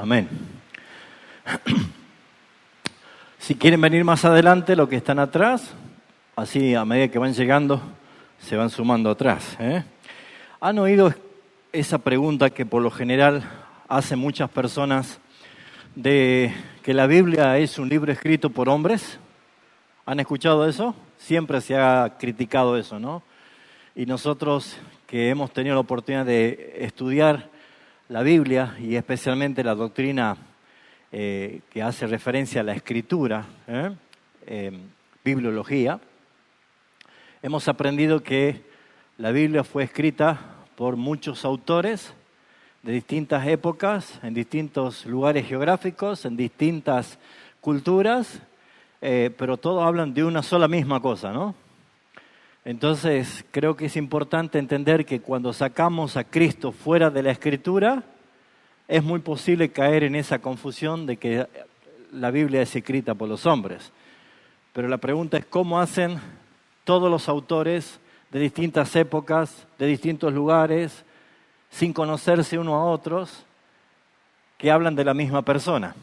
Amén. Si quieren venir más adelante, los que están atrás, así a medida que van llegando, se van sumando atrás. ¿Han oído esa pregunta que por lo general hacen muchas personas de que la Biblia es un libro escrito por hombres? ¿Han escuchado eso? Siempre se ha criticado eso, ¿no? Y nosotros que hemos tenido la oportunidad de estudiar la Biblia y especialmente la doctrina que hace referencia a la escritura, bibliología, hemos aprendido que la Biblia fue escrita por muchos autores de distintas épocas, en distintos lugares geográficos, en distintas culturas, pero todos hablan de una sola misma cosa, ¿no? Entonces, creo que es importante entender que cuando sacamos a Cristo fuera de la Escritura, es muy posible caer en esa confusión de que la Biblia es escrita por los hombres. Pero la pregunta es cómo hacen todos los autores de distintas épocas, de distintos lugares, sin conocerse unos a otros, que hablan de la misma persona.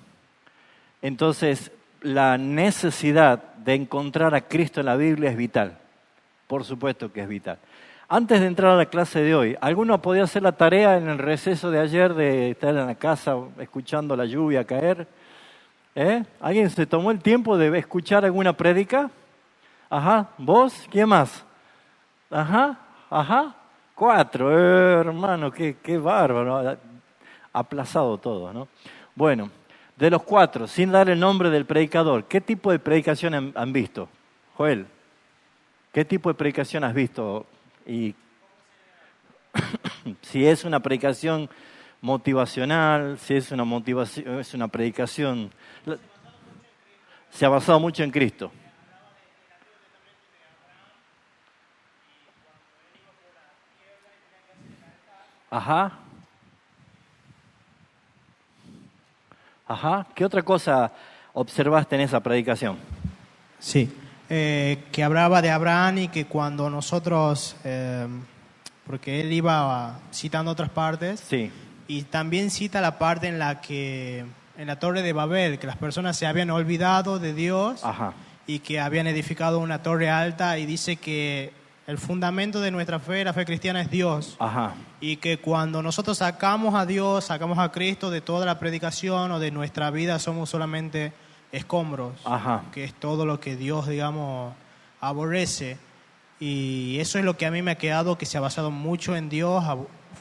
Entonces, la necesidad de encontrar a Cristo en la Biblia es vital. Por supuesto que es vital. Antes de entrar a la clase de hoy, ¿alguno podía hacer la tarea en el receso de ayer de estar en la casa escuchando la lluvia caer? ¿Alguien se tomó el tiempo de escuchar alguna prédica? Ajá, ¿vos? ¿Quién más? Ajá, 4, hermano, qué bárbaro, aplazado todo, ¿no? Bueno, de los 4, sin dar el nombre del predicador, ¿qué tipo de predicación han visto? Joel, ¿qué tipo de predicación has visto? Y si es una predicación motivacional, si es una predicación, se ha basado mucho en Cristo. Ajá. ¿Qué otra cosa observaste en esa predicación? Sí, que hablaba de Abraham y que cuando nosotros, porque él iba citando otras partes, sí, y también cita la parte en la que en la Torre de Babel, que las personas se habían olvidado de Dios. Ajá. Y que habían edificado una torre alta, y dice que el fundamento de nuestra fe, la fe cristiana, es Dios. Ajá. Y que cuando nosotros sacamos a Dios, sacamos a Cristo de toda la predicación o de nuestra vida, somos solamente escombros. Ajá. Que es todo lo que Dios, digamos, aborrece. Y eso es lo que a mí me ha quedado, que se ha basado mucho en Dios.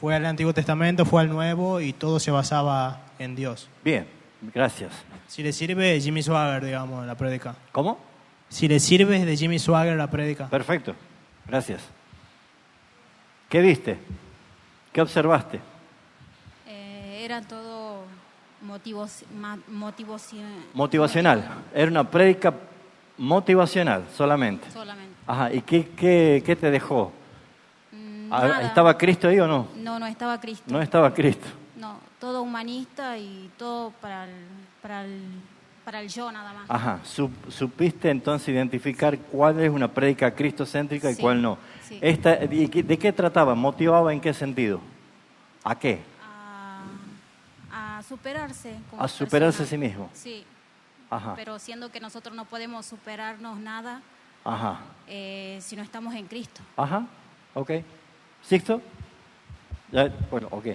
Fue al Antiguo Testamento, fue al Nuevo, y todo se basaba en Dios. Bien, gracias. Si le sirve Jimmy Swaggart, digamos, la prédica. ¿Cómo? Si le sirve de Jimmy Swaggart la prédica. Perfecto, gracias. ¿Qué viste? ¿Qué observaste? Era todo motivacional. Era una prédica motivacional solamente. Solamente. Ajá, ¿y qué te dejó? Nada. ¿Estaba Cristo ahí o no? No estaba Cristo. No estaba Cristo. No, todo humanista y todo para el yo nada más. Ajá, ¿supiste entonces identificar cuál es una prédica cristocéntrica y Sí, cuál no? sí. ¿De qué trataba? ¿Motivaba en qué sentido? ¿A qué? A superarse como A superarse a persona. sí mismo. Sí, Ajá, pero siendo que nosotros no podemos superarnos nada ajá, si no estamos en Cristo. ajá, ok. ¿Sixto? Bueno, ok.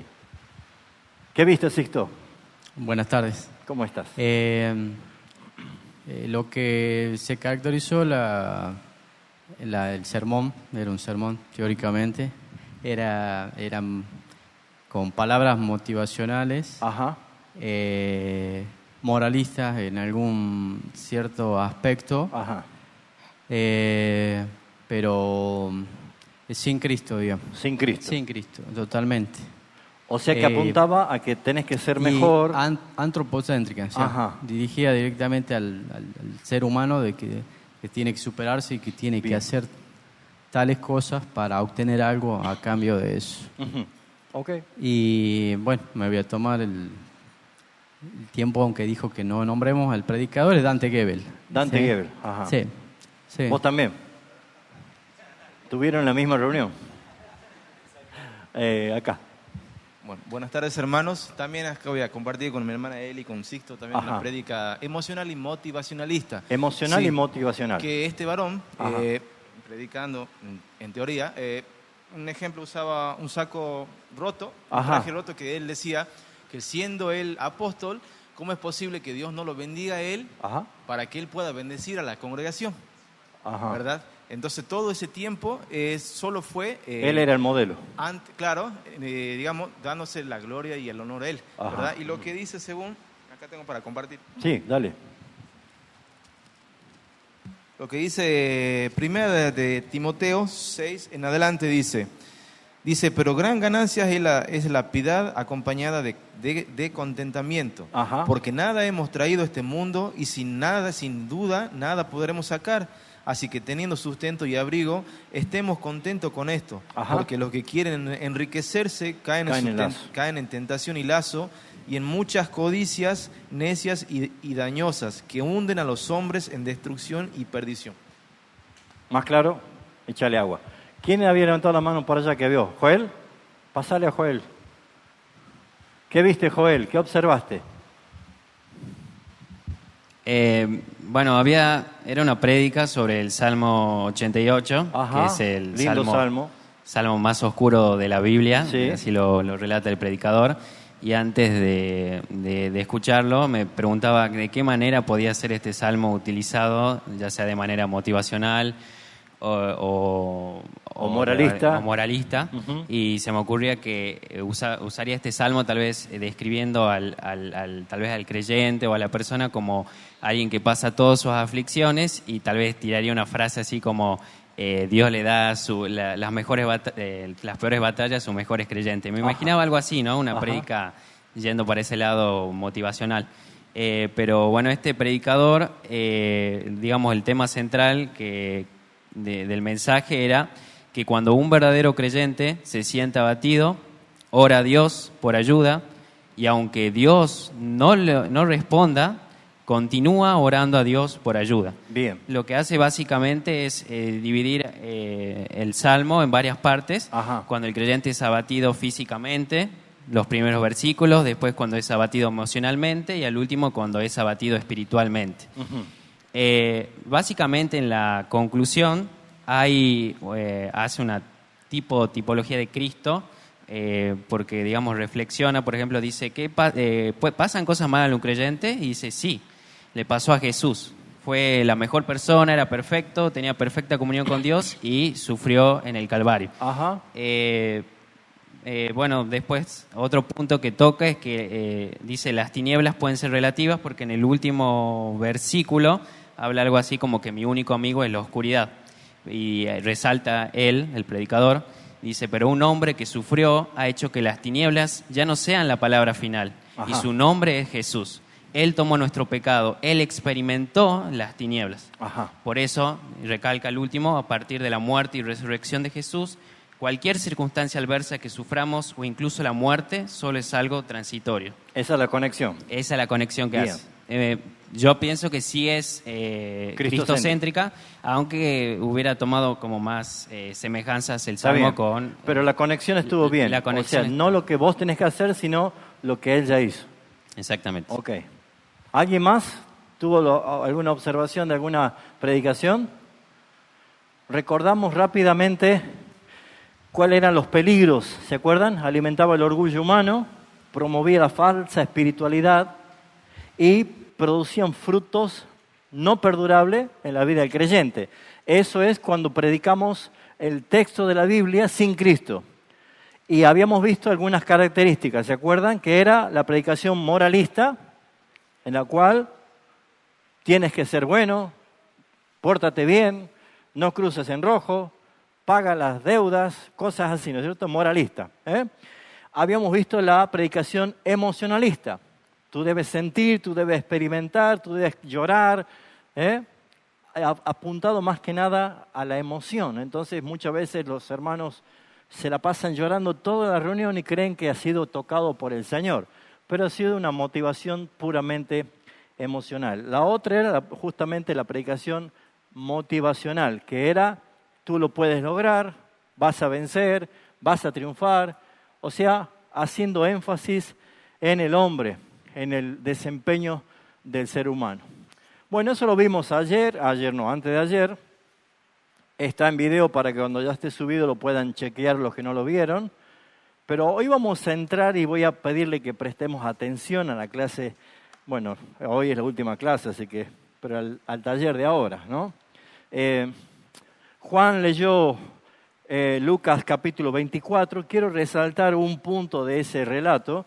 ¿Qué viste, Sixto? Buenas tardes. ¿Cómo estás? Lo que se caracterizó el sermón, era un sermón teóricamente, eran con palabras motivacionales, Ajá, moralistas en algún cierto aspecto, ajá. pero sin Cristo, digamos. Sin Cristo. Sin Cristo, totalmente. O sea que apuntaba a que tenés que ser mejor. Antropocéntrica, o sea, Ajá. dirigida directamente al ser humano de que tiene que superarse y que tiene Bien. que hacer tales cosas para obtener algo a cambio de eso. Ujú. Ok. Y bueno, me voy a tomar el tiempo, aunque dijo que no nombremos al predicador, es Dante Gebel. Dante ¿Sí? Gebel, ajá. Sí, sí. ¿Vos también? ¿Tuvieron la misma reunión? Acá. Bueno, buenas tardes, hermanos. También acá voy a compartir con mi hermana Eli, con Sixto, también Ajá. una prédica emocional y motivacionalista. Emocional Sí, y motivacional. que este varón, Ajá. predicando en teoría, un ejemplo, usaba un saco roto, un Ajá. traje roto, que él decía que siendo él apóstol, ¿cómo es posible que Dios no lo bendiga a él Ajá. para que él pueda bendecir a la congregación? Ajá. ¿Verdad? Entonces todo ese tiempo solo fue... Él era el modelo. claro, digamos, dándose la gloria y el honor a él, Ajá. ¿verdad? Y lo que dice según, acá tengo para compartir, Sí, dale. lo que dice primera de Timoteo 6 en adelante dice, pero gran ganancia es la piedad acompañada de contentamiento, Ajá. porque nada hemos traído a este mundo y sin duda, nada podremos sacar. Así que teniendo sustento y abrigo, estemos contentos con esto. Ajá. Porque los que quieren enriquecerse caen en tentación y lazo y en muchas codicias necias y dañosas que hunden a los hombres en destrucción y perdición. Más claro, échale agua. ¿Quién había levantado la mano por allá que vio? ¿Joel? Pasale a Joel. ¿Qué viste, Joel? ¿Qué observaste? Bueno, era una prédica sobre el Salmo 88, Ajá, que es el lindo salmo más oscuro de la Biblia, Sí. así lo relata el predicador. Y antes de escucharlo, me preguntaba de qué manera podía ser este salmo utilizado, ya sea de manera motivacional o moralista. Ujú. Y se me ocurría que usaría este salmo tal vez describiendo tal vez al creyente o a la persona como alguien que pasa todas sus aflicciones, y tal vez tiraría una frase así como Dios le da las peores batallas a sus mejores creyentes. Me imaginaba algo así, ¿no? Una Ajá. prédica yendo para ese lado motivacional. Pero bueno, este predicador, digamos, el tema central del mensaje era que cuando un verdadero creyente se sienta abatido, ora a Dios por ayuda, y aunque Dios no responda, continúa orando a Dios por ayuda. Bien. Lo que hace básicamente es dividir el salmo en varias partes. Ajá. Cuando el creyente es abatido físicamente, los primeros versículos, después cuando es abatido emocionalmente, y al último cuando es abatido espiritualmente. Ujú. Básicamente en la conclusión hace una tipología de Cristo, porque digamos reflexiona, por ejemplo, dice que pasan cosas malas a un creyente, y dice sí, le pasó a Jesús. Fue la mejor persona, era perfecto, tenía perfecta comunión con Dios y sufrió en el Calvario. Ajá. Bueno, después otro punto que toca es que dice las tinieblas pueden ser relativas, porque en el último versículo habla algo así como que mi único amigo es la oscuridad. Y resalta él, el predicador, dice, pero un hombre que sufrió ha hecho que las tinieblas ya no sean la palabra final. Ajá. Y su nombre es Jesús. Él tomó nuestro pecado, Él experimentó las tinieblas. Ajá. Por eso, recalca el último, a partir de la muerte y resurrección de Jesús, cualquier circunstancia adversa que suframos o incluso la muerte solo es algo transitorio. Esa es la conexión. Esa es la conexión que Bien. hace. Yo pienso que sí es cristocéntrica, aunque hubiera tomado como más semejanzas el Está salmo bien. con... Pero la conexión estuvo bien. La conexión o sea, no lo que vos tenés que hacer, sino lo que él ya hizo. Exactamente. Ok. ¿Alguien más tuvo alguna observación de alguna predicación? Recordamos rápidamente cuáles eran los peligros. ¿Se acuerdan? Alimentaba el orgullo humano, promovía la falsa espiritualidad y producían frutos no perdurables en la vida del creyente. Eso es cuando predicamos el texto de la Biblia sin Cristo. Y habíamos visto algunas características, ¿se acuerdan? Que era la predicación moralista, en la cual tienes que ser bueno, pórtate bien, no cruces en rojo, paga las deudas, cosas así, ¿no es cierto? Moralista. Habíamos visto la predicación emocionalista. Tú debes sentir, tú debes experimentar, tú debes llorar, apuntado más que nada a la emoción. Entonces muchas veces los hermanos se la pasan llorando toda la reunión y creen que ha sido tocado por el Señor, pero ha sido una motivación puramente emocional. La otra era justamente la predicación motivacional, que era tú lo puedes lograr, vas a vencer, vas a triunfar. O sea, haciendo énfasis en el hombre, en el desempeño del ser humano. Bueno, eso lo vimos antes de ayer. Está en video para que cuando ya esté subido lo puedan chequear los que no lo vieron. Pero hoy vamos a entrar y voy a pedirle que prestemos atención a la clase. Bueno, hoy es la última clase, así que, pero al taller de ahora, ¿no? Juan leyó Lucas capítulo 24. Quiero resaltar un punto de ese relato.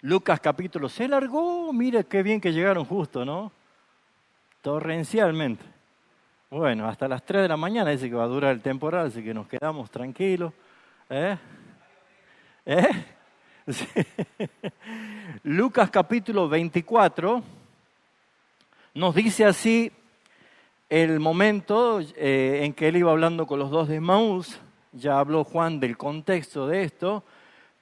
Lucas capítulo, se largó, mire qué bien que llegaron justo, ¿no? Torrencialmente. Bueno, hasta las 3 de la mañana dice que va a durar el temporal, así que nos quedamos tranquilos. Sí. Lucas capítulo 24 nos dice así el momento en que él iba hablando con los dos de Emaús. Ya habló Juan del contexto de esto,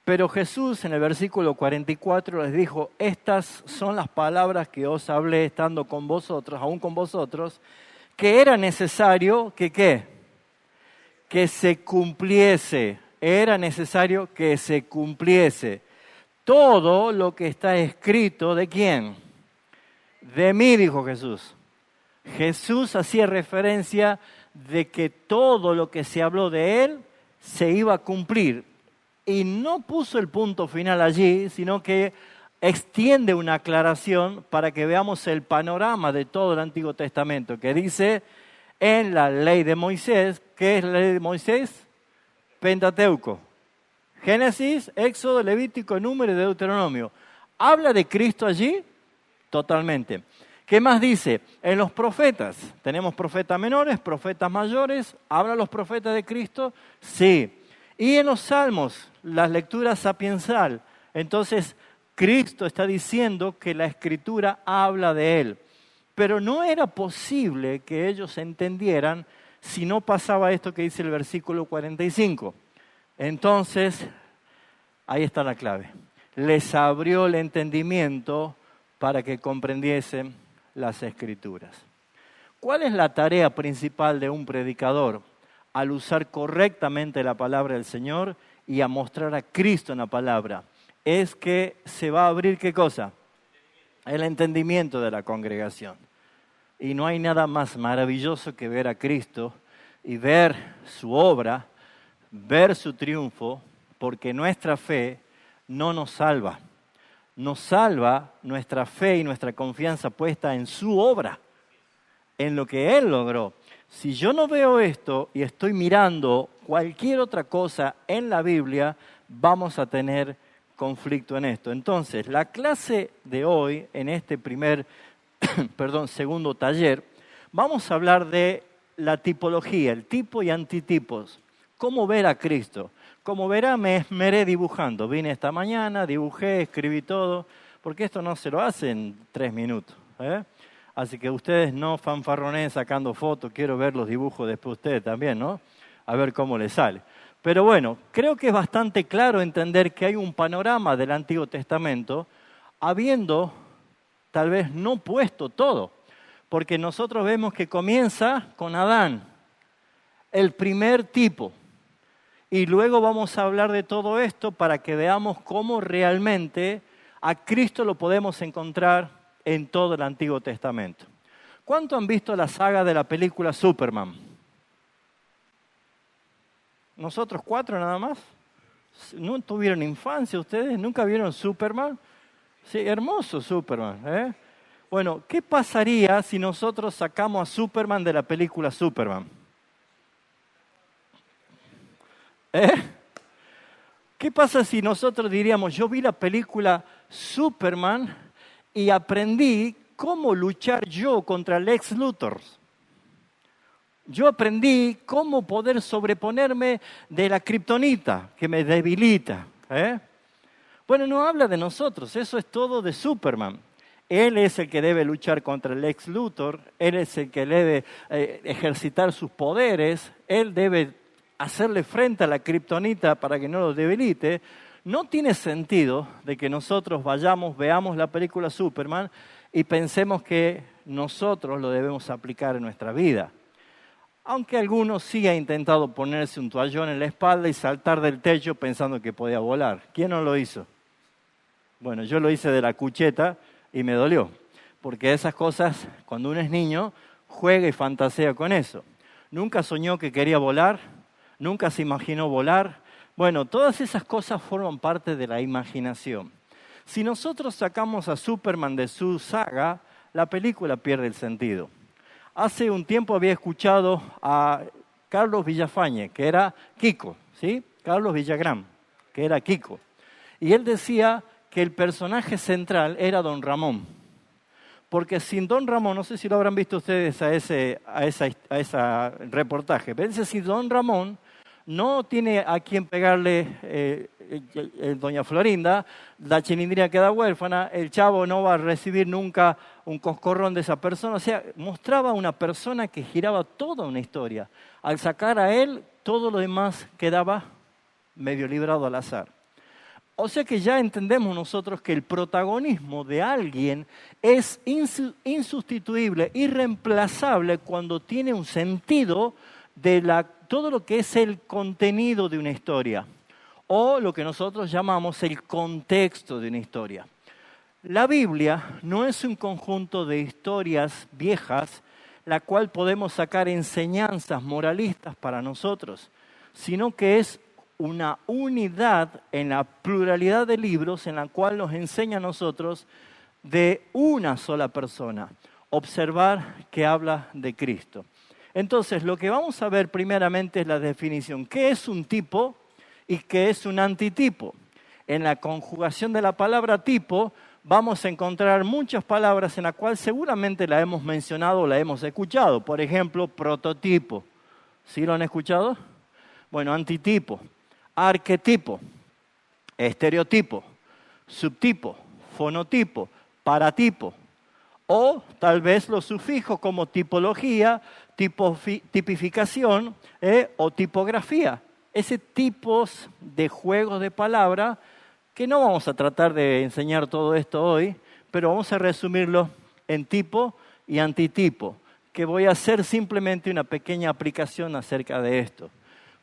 pero Jesús en el versículo 44 les dijo: estas son las palabras que os hablé estando con vosotros, aún con vosotros, que era necesario que ¿qué? Que se cumpliese. Era necesario que se cumpliese todo lo que está escrito. ¿De quién? De mí, dijo Jesús. Jesús hacía referencia de que todo lo que se habló de él se iba a cumplir. Y no puso el punto final allí, sino que extiende una aclaración para que veamos el panorama de todo el Antiguo Testamento, que dice en la ley de Moisés. ¿Qué es la ley de Moisés? Pentateuco. Génesis, Éxodo, Levítico, Número y Deuteronomio. ¿Habla de Cristo allí? Totalmente. ¿Qué más dice? En los profetas. ¿Tenemos profetas menores, profetas mayores? ¿Hablan los profetas de Cristo? Sí. Y en los salmos, las lecturas sapiensal. Entonces, Cristo está diciendo que la Escritura habla de Él. Pero no era posible que ellos entendieran si no pasaba esto que dice el versículo 45. Entonces, ahí está la clave. Les abrió el entendimiento para que comprendiesen las Escrituras. ¿Cuál es la tarea principal de un predicador al usar correctamente la palabra del Señor y a mostrar a Cristo en la palabra? Es que se va a abrir, ¿qué cosa? El entendimiento de la congregación. Y no hay nada más maravilloso que ver a Cristo y ver su obra, ver su triunfo, porque nuestra fe no nos salva. Nos salva nuestra fe y nuestra confianza puesta en su obra, en lo que Él logró. Si yo no veo esto y estoy mirando cualquier otra cosa en la Biblia, vamos a tener conflicto en esto. Entonces, la clase de hoy, en este segundo taller, vamos a hablar de la tipología, el tipo y antitipos. ¿Cómo ver a Cristo? Como verá, me esmeré dibujando. Vine esta mañana, dibujé, escribí todo, porque esto no se lo hace en 3 minutos. Así que ustedes no fanfarroneen sacando fotos, quiero ver los dibujos después ustedes también, ¿no? A ver cómo les sale. Pero bueno, creo que es bastante claro entender que hay un panorama del Antiguo Testamento, habiendo tal vez no puesto todo, porque nosotros vemos que comienza con Adán, el primer tipo. Y luego vamos a hablar de todo esto para que veamos cómo realmente a Cristo lo podemos encontrar en todo el Antiguo Testamento. ¿Cuánto han visto la saga de la película Superman? ¿Nosotros 4 nada más? ¿No tuvieron infancia ustedes? ¿Nunca vieron Superman? Sí, hermoso Superman. Bueno, ¿qué pasaría si nosotros sacamos a Superman de la película Superman? ¿Qué pasa si nosotros diríamos, yo vi la película Superman y aprendí cómo luchar yo contra Lex Luthor? Yo aprendí cómo poder sobreponerme de la kriptonita que me debilita. Bueno, no habla de nosotros, eso es todo de Superman. Él es el que debe luchar contra el Lex Luthor, él es el que debe ejercitar sus poderes, él debe hacerle frente a la kriptonita para que no lo debilite. No tiene sentido de que nosotros veamos la película Superman y pensemos que nosotros lo debemos aplicar en nuestra vida. aunque algunos sí ha intentado ponerse un toallón en la espalda y saltar del techo pensando que podía volar. ¿Quién no lo hizo? Bueno, yo lo hice de la cucheta y me dolió, porque esas cosas, cuando uno es niño, juega y fantasea con eso. Nunca soñó que quería volar, nunca se imaginó volar. Bueno, todas esas cosas forman parte de la imaginación. Si nosotros sacamos a Superman de su saga, la película pierde el sentido. Hace un tiempo había escuchado a Carlos Villafañe, que era Kiko, ¿sí? Carlos Villagrán, que era Kiko. Y él decía que el personaje central era Don Ramón. Porque sin Don Ramón, no sé si lo habrán visto ustedes a ese reportaje, pero dice, si Don Ramón no tiene a quien pegarle doña Florinda, la chilindrina queda huérfana, el chavo no va a recibir nunca un coscorrón de esa persona. O sea, mostraba una persona que giraba toda una historia. Al sacar a él, todo lo demás quedaba medio librado al azar. O sea que ya entendemos nosotros que el protagonismo de alguien es insustituible, irreemplazable cuando tiene un sentido de todo lo que es el contenido de una historia, o lo que nosotros llamamos el contexto de una historia. La Biblia no es un conjunto de historias viejas, la cual podemos sacar enseñanzas moralistas para nosotros, sino que es una unidad en la pluralidad de libros en la cual nos enseña a nosotros de una sola persona, observar que habla de Cristo. Entonces, lo que vamos a ver primeramente es la definición. ¿Qué es un tipo y qué es un antitipo? En la conjugación de la palabra tipo vamos a encontrar muchas palabras en las cuales seguramente la hemos mencionado o la hemos escuchado. Por ejemplo, prototipo. ¿Sí lo han escuchado? Bueno, antitipo, arquetipo, estereotipo, subtipo, fonotipo, paratipo. O tal vez los sufijos como tipología, tipificación o tipografía. Ese tipos de juegos de palabra que no vamos a tratar de enseñar todo esto hoy, pero vamos a resumirlo en tipo y antitipo, que voy a hacer simplemente una pequeña aplicación acerca de esto.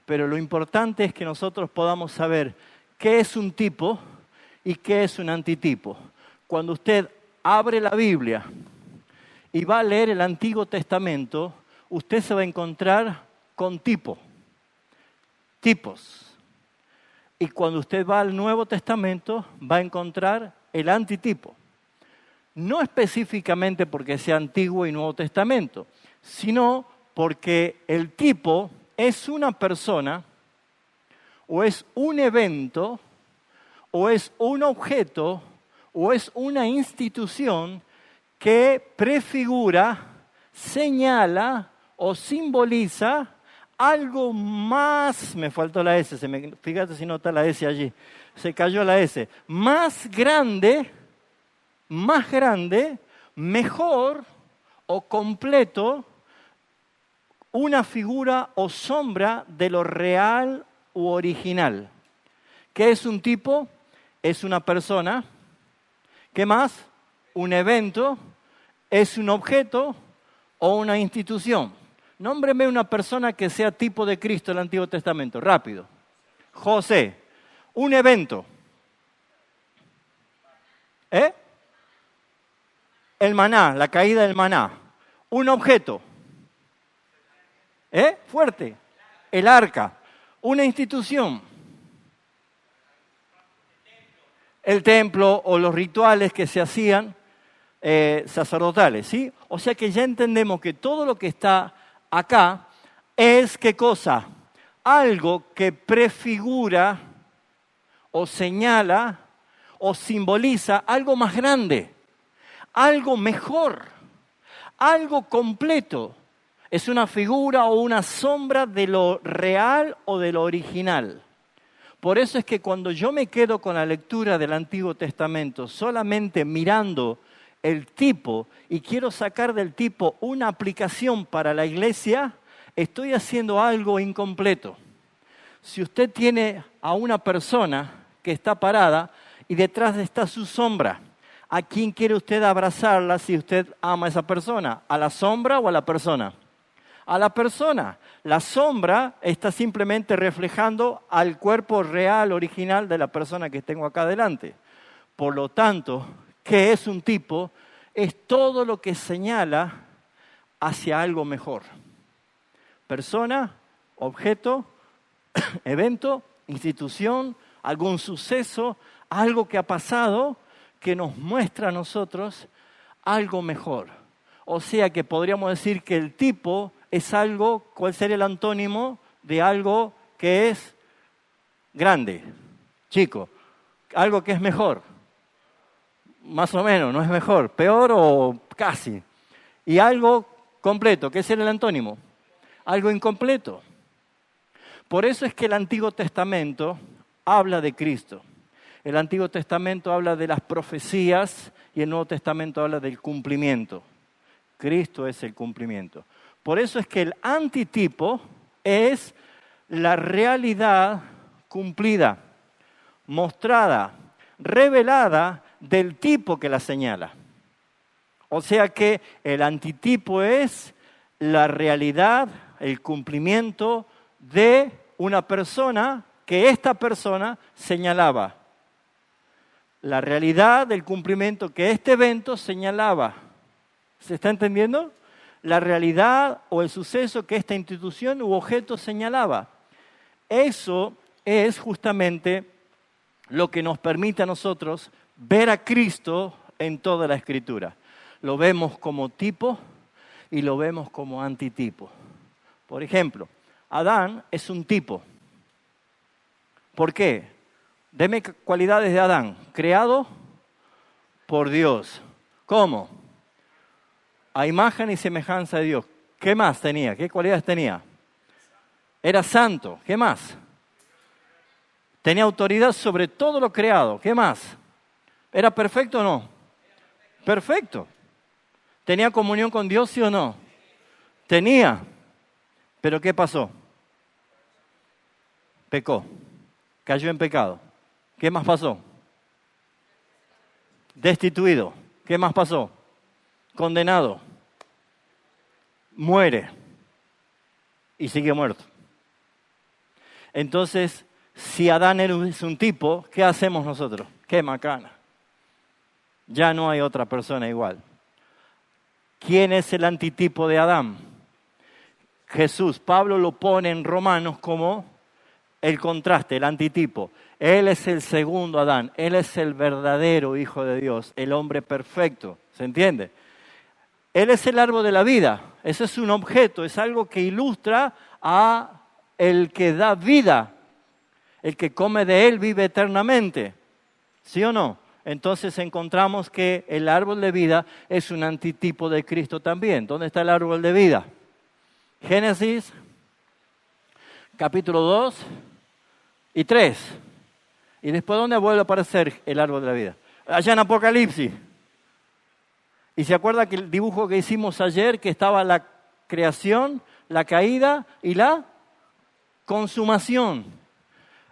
Pero lo importante es que nosotros podamos saber qué es un tipo y qué es un antitipo. Cuando usted abre la Biblia y va a leer el Antiguo Testamento, usted se va a encontrar con tipos. Y cuando usted va al Nuevo Testamento, va a encontrar el antitipo. No específicamente porque sea Antiguo y Nuevo Testamento, sino porque el tipo es una persona, o es un evento, o es un objeto, o es una institución que prefigura, señala o simboliza algo más, me faltó la S, fíjate si no está la S allí, se cayó la S, más grande, mejor o completo, una figura o sombra de lo real u original. ¿Qué es un tipo? Es una persona. ¿Qué más? Un evento. ¿Es un objeto o una institución? Nómbreme una persona que sea tipo de Cristo en el Antiguo Testamento. Rápido. José. Un evento. El maná, la caída del maná. Un objeto. Fuerte. El arca. Una institución. El templo o los rituales que se hacían sacerdotales, ¿sí? O sea que ya entendemos que todo lo que está acá es, ¿qué cosa? Algo que prefigura o señala o simboliza algo más grande, algo mejor, algo completo. Es una figura o una sombra de lo real o de lo original. Por eso es que cuando yo me quedo con la lectura del Antiguo Testamento solamente mirando el tipo y quiero sacar del tipo una aplicación para la iglesia, estoy haciendo algo incompleto. Si usted tiene a una persona que está parada y detrás está su sombra, ¿a quién quiere usted abrazarla si usted ama a esa persona? ¿A la sombra o a la persona? a la persona. La sombra está simplemente reflejando al cuerpo real, original de la persona que tengo acá delante. Por lo tanto, ¿qué es un tipo? Es todo lo que señala hacia algo mejor. Persona, objeto, evento, institución, algún suceso, algo que ha pasado que nos muestra a nosotros algo mejor. O sea que podríamos decir que el tipo es algo, ¿cuál sería el antónimo de algo que es grande, chico? Algo que es mejor. Más o menos, no es mejor, peor o casi. Y algo completo, ¿qué sería el antónimo? Algo incompleto. Por eso es que el Antiguo Testamento habla de Cristo. El Antiguo Testamento habla de las profecías y el Nuevo Testamento habla del cumplimiento. Cristo es el cumplimiento. Por eso es que el antitipo es la realidad cumplida, mostrada, revelada del tipo que la señala. O sea que el antitipo es la realidad, el cumplimiento de una persona que esta persona señalaba. La realidad del cumplimiento que este evento señalaba. ¿Se está entendiendo? La realidad o el suceso que esta institución u objeto señalaba. Eso es justamente lo que nos permite a nosotros ver a Cristo en toda la Escritura. Lo vemos como tipo y lo vemos como antitipo. Por ejemplo, Adán es un tipo. ¿Por qué? Deme cualidades de Adán. Creado por Dios. ¿Cómo? A imagen y semejanza de Dios. ¿Qué más tenía? ¿Qué cualidades tenía? Era santo. ¿Qué más? Tenía autoridad sobre todo lo creado. ¿Qué más? ¿Era perfecto o no? Perfecto. ¿Tenía comunión con Dios, sí o no? Tenía. ¿Pero qué pasó? Pecó. Cayó en pecado. ¿Qué más pasó? Destituido. ¿Qué más pasó? Condenado. Muere. Y sigue muerto. Entonces, si Adán es un tipo, ¿qué hacemos nosotros? ¡Qué macana! Ya no hay otra persona igual. ¿Quién es el antitipo de Adán? Jesús. Pablo lo pone en Romanos como el contraste, el antitipo. Él es el segundo Adán. Él es el verdadero Hijo de Dios, el hombre perfecto. ¿Se entiende? Él es el árbol de la vida. Ese es un objeto, es algo que ilustra a el que da vida. El que come de él vive eternamente. ¿Sí o no? Entonces encontramos que el árbol de vida es un antitipo de Cristo también. ¿Dónde está el árbol de vida? Génesis, capítulo 2 y 3. ¿Y después dónde vuelve a aparecer el árbol de la vida? Allá en Apocalipsis. ¿Y se acuerda que el dibujo que hicimos ayer, que estaba la creación, la caída y la consumación?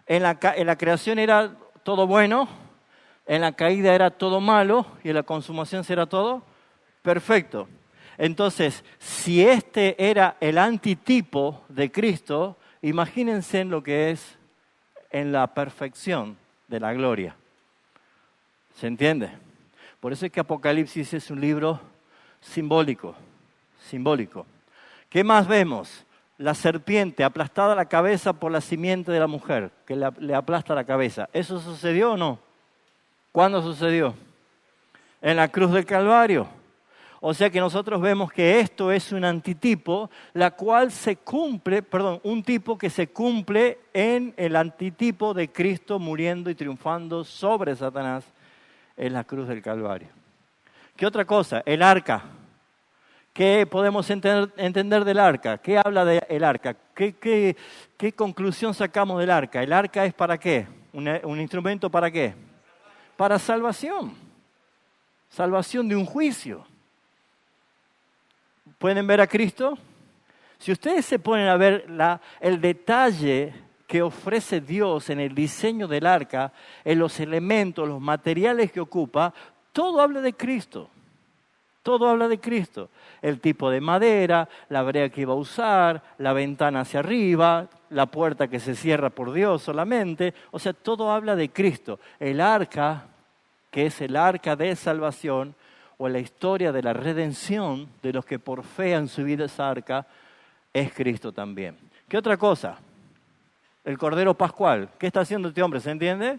En la creación era todo bueno, en la caída era todo malo y en la consumación será todo perfecto. Entonces, si este era el antitipo de Cristo, imagínense en lo que es en la perfección de la gloria. ¿Se entiende? Por eso es que Apocalipsis es un libro simbólico. ¿Qué más vemos? La serpiente aplastada la cabeza por la simiente de la mujer, que le aplasta la cabeza. ¿Eso sucedió o no? ¿Cuándo sucedió? En la cruz del Calvario. O sea que nosotros vemos que esto es un antitipo, la cual se cumple, un tipo que se cumple en el antitipo de Cristo muriendo y triunfando sobre Satanás en la cruz del Calvario. ¿Qué otra cosa? El arca. ¿Qué podemos entender del arca? ¿Qué habla del arca? ¿Qué conclusión sacamos del arca? ¿El arca es para qué? ¿Un instrumento para qué? Para salvación. Salvación de un juicio. ¿Pueden ver a Cristo? Si ustedes se ponen a ver el detalle que ofrece Dios en el diseño del arca, en los elementos, los materiales que ocupa, todo habla de Cristo. Todo habla de Cristo. El tipo de madera, la brea que iba a usar, la ventana hacia arriba, la puerta que se cierra por Dios solamente. O sea, todo habla de Cristo. El arca, que es el arca de salvación, o la historia de la redención de los que por fe han subido esa arca, es Cristo también. ¿Qué otra cosa? El Cordero Pascual. ¿Qué está haciendo este hombre? ¿Se entiende?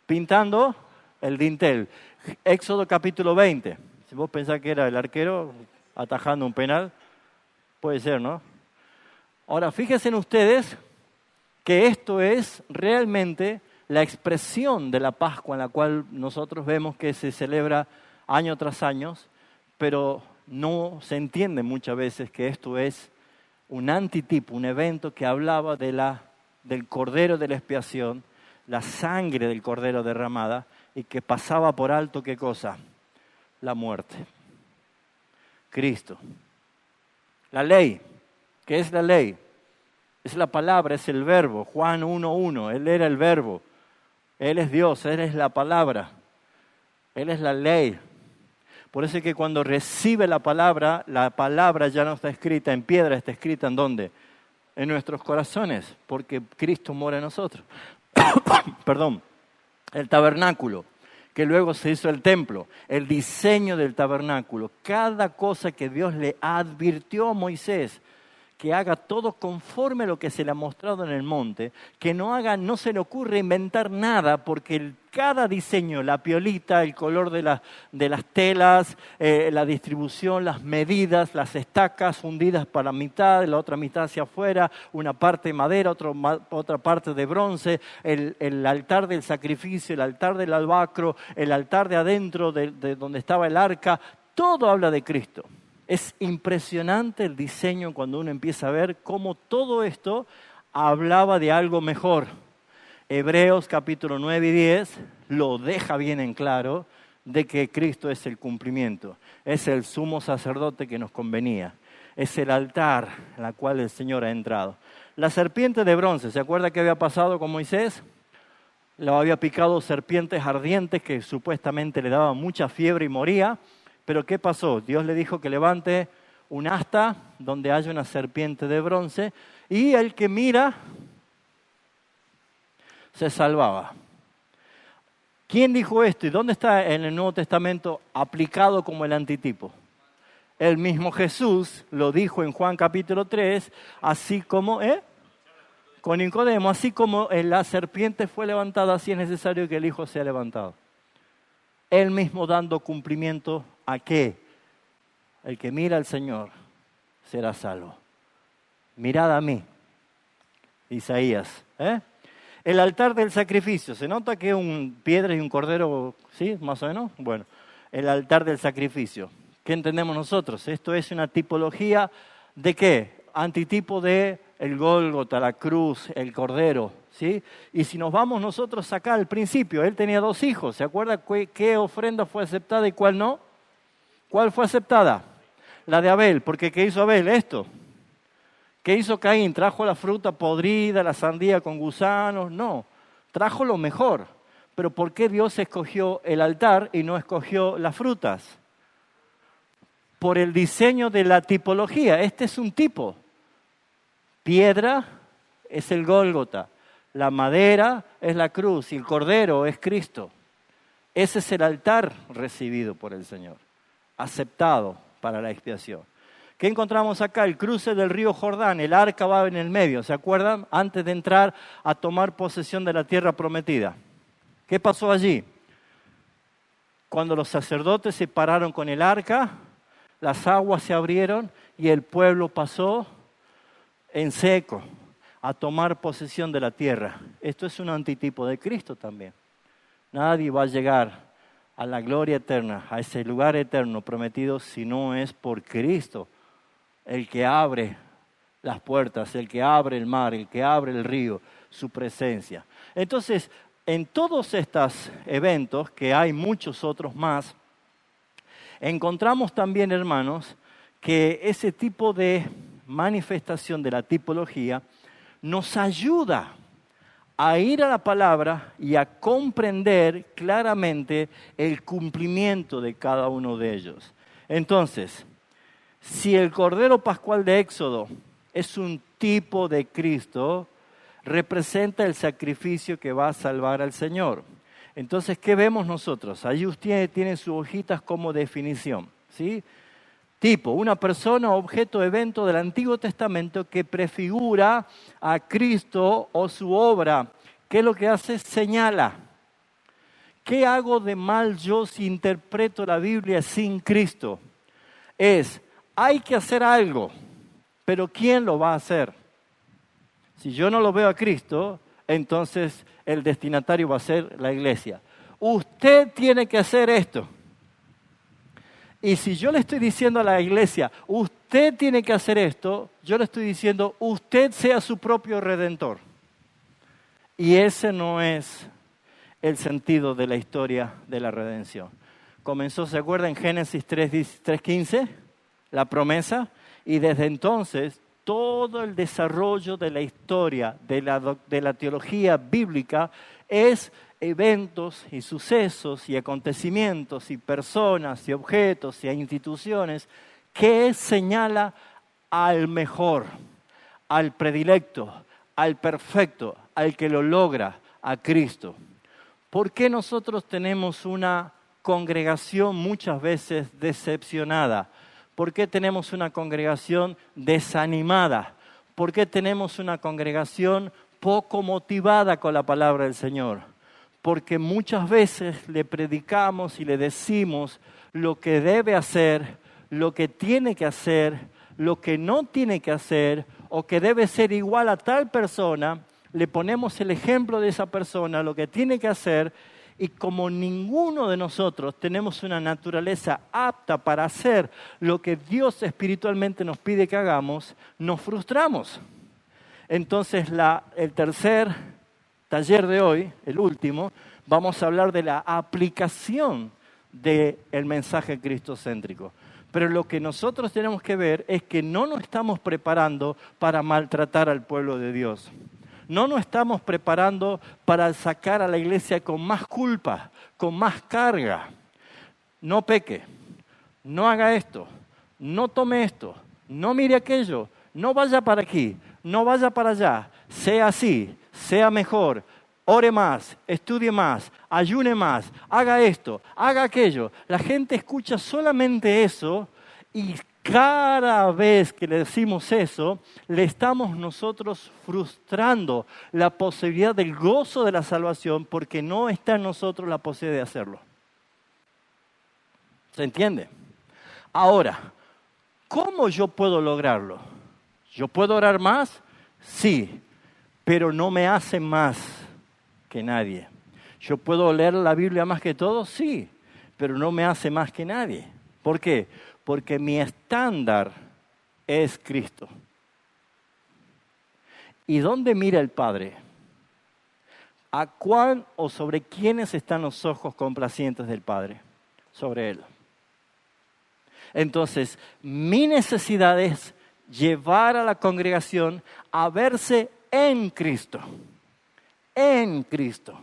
Pintando el dintel. Éxodo capítulo 20. Si vos pensás que era el arquero atajando un penal, puede ser, ¿no? Ahora, fíjense en ustedes que esto es realmente la expresión de la Pascua en la cual nosotros vemos que se celebra año tras año, pero no se entiende muchas veces que esto es un antitipo, un evento que hablaba del Cordero de la expiación, la sangre del Cordero derramada, y que pasaba por alto, ¿qué cosa? La muerte. Cristo. La ley. ¿Qué es la ley? Es la palabra, es el verbo. Juan 1:1, Él era el verbo. Él es Dios, Él es la palabra. Él es la ley. Por eso es que cuando recibe la palabra ya no está escrita en piedra, está escrita ¿en dónde? En nuestros corazones, porque Cristo mora en nosotros. Perdón. El tabernáculo, que luego se hizo el templo, el diseño del tabernáculo, cada cosa que Dios le advirtió a Moisés, que haga todo conforme a lo que se le ha mostrado en el monte, que no se le ocurre inventar nada, porque cada diseño, la piolita, el color de las telas, la distribución, las medidas, las estacas fundidas para la mitad, la otra mitad hacia afuera, una parte de madera, otra parte de bronce, el altar del sacrificio, el altar del albacro, el altar de adentro de donde estaba el arca, todo habla de Cristo. Es impresionante el diseño cuando uno empieza a ver cómo todo esto hablaba de algo mejor. Hebreos capítulo 9 y 10 lo deja bien en claro de que Cristo es el cumplimiento. Es el sumo sacerdote que nos convenía. Es el altar en el cual el Señor ha entrado. La serpiente de bronce, ¿se acuerda qué había pasado con Moisés? Lo había picado serpientes ardientes que supuestamente le daban mucha fiebre y moría. Pero ¿qué pasó? Dios le dijo que levante un asta donde haya una serpiente de bronce y el que mira se salvaba. ¿Quién dijo esto y dónde está en el Nuevo Testamento aplicado como el antitipo? El mismo Jesús lo dijo en Juan capítulo 3, así como, con Nicodemo, así como la serpiente fue levantada, así es necesario que el Hijo sea levantado. Él mismo dando cumplimiento a qué. El que mira al Señor será salvo. Mirad a mí. Isaías. El altar del sacrificio. ¿Se nota que es un piedra y un cordero? ¿Sí? Más o menos. Bueno, el altar del sacrificio. ¿Qué entendemos nosotros? Esto es una tipología ¿de qué? Antitipo de el Gólgota, la cruz, el cordero. ¿Sí? Y si nos vamos nosotros acá al principio, él tenía 2 hijos. ¿Se acuerda qué ofrenda fue aceptada y cuál no? ¿Cuál fue aceptada? La de Abel. Porque ¿qué hizo Abel? Esto. ¿Qué hizo Caín? ¿Trajo la fruta podrida, la sandía con gusanos? No, trajo lo mejor. Pero ¿por qué Dios escogió el altar y no escogió las frutas? Por el diseño de la tipología. Este es un tipo. Piedra es el Gólgota. La madera es la cruz y el cordero es Cristo. Ese es el altar recibido por el Señor, aceptado para la expiación. ¿Qué encontramos acá? El cruce del río Jordán, el arca va en el medio, ¿se acuerdan? Antes de entrar a tomar posesión de la tierra prometida. ¿Qué pasó allí? Cuando los sacerdotes se pararon con el arca, las aguas se abrieron y el pueblo pasó en seco a tomar posesión de la tierra. Esto es un antitipo de Cristo también. Nadie va a llegar a la gloria eterna, a ese lugar eterno prometido, si no es por Cristo, el que abre las puertas, el que abre el mar, el que abre el río, su presencia. Entonces, en todos estos eventos, que hay muchos otros más, encontramos también, hermanos, que ese tipo de manifestación de la tipología nos ayuda a ir a la palabra y a comprender claramente el cumplimiento de cada uno de ellos. Entonces, si el Cordero Pascual de Éxodo es un tipo de Cristo, representa el sacrificio que va a salvar al Señor. Entonces, ¿qué vemos nosotros? Allí usted tiene sus hojitas como definición, ¿sí? Tipo, una persona, objeto, evento del Antiguo Testamento que prefigura a Cristo o su obra. ¿Qué es lo que hace? Señala. ¿Qué hago de mal yo si interpreto la Biblia sin Cristo? Hay que hacer algo, pero ¿quién lo va a hacer? Si yo no lo veo a Cristo, entonces el destinatario va a ser la iglesia. Usted tiene que hacer esto. Y si yo le estoy diciendo a la iglesia, usted tiene que hacer esto, yo le estoy diciendo, usted sea su propio redentor. Y ese no es el sentido de la historia de la redención. Comenzó, ¿se acuerda? En Génesis 3:15, la promesa, y desde entonces todo el desarrollo de la historia, de la teología bíblica, es eventos y sucesos y acontecimientos y personas y objetos y instituciones que señala al mejor, al predilecto, al perfecto, al que lo logra, a Cristo. ¿Por qué nosotros tenemos una congregación muchas veces decepcionada? ¿Por qué tenemos una congregación desanimada? ¿Por qué tenemos una congregación poco motivada con la palabra del Señor? Porque muchas veces le predicamos y le decimos lo que debe hacer, lo que tiene que hacer, lo que no tiene que hacer, o que debe ser igual a tal persona. Le ponemos el ejemplo de esa persona, lo que tiene que hacer, y como ninguno de nosotros tenemos una naturaleza apta para hacer lo que Dios espiritualmente nos pide que hagamos, nos frustramos. Entonces, el tercer taller de hoy, el último, vamos a hablar de la aplicación del mensaje cristocéntrico. Pero lo que nosotros tenemos que ver es que no nos estamos preparando para maltratar al pueblo de Dios. No nos estamos preparando para sacar a la iglesia con más culpa, con más carga. No peque, no haga esto, no tome esto, no mire aquello, no vaya para aquí, no vaya para allá. Sea así, sea mejor, ore más, estudie más, ayune más, haga esto, haga aquello. La gente escucha solamente eso y cada vez que le decimos eso, le estamos nosotros frustrando la posibilidad del gozo de la salvación porque no está en nosotros la posibilidad de hacerlo. ¿Se entiende? Ahora, ¿cómo yo puedo lograrlo? ¿Yo puedo orar más? Sí, pero no me hace más que nadie. ¿Yo puedo leer la Biblia más que todos? Sí, pero no me hace más que nadie. ¿Por qué? Porque mi estándar es Cristo. ¿Y dónde mira el Padre? ¿A cuál o sobre quiénes están los ojos complacientes del Padre? Sobre Él. Entonces, mi necesidad es llevar a la congregación a verse en Cristo. En Cristo.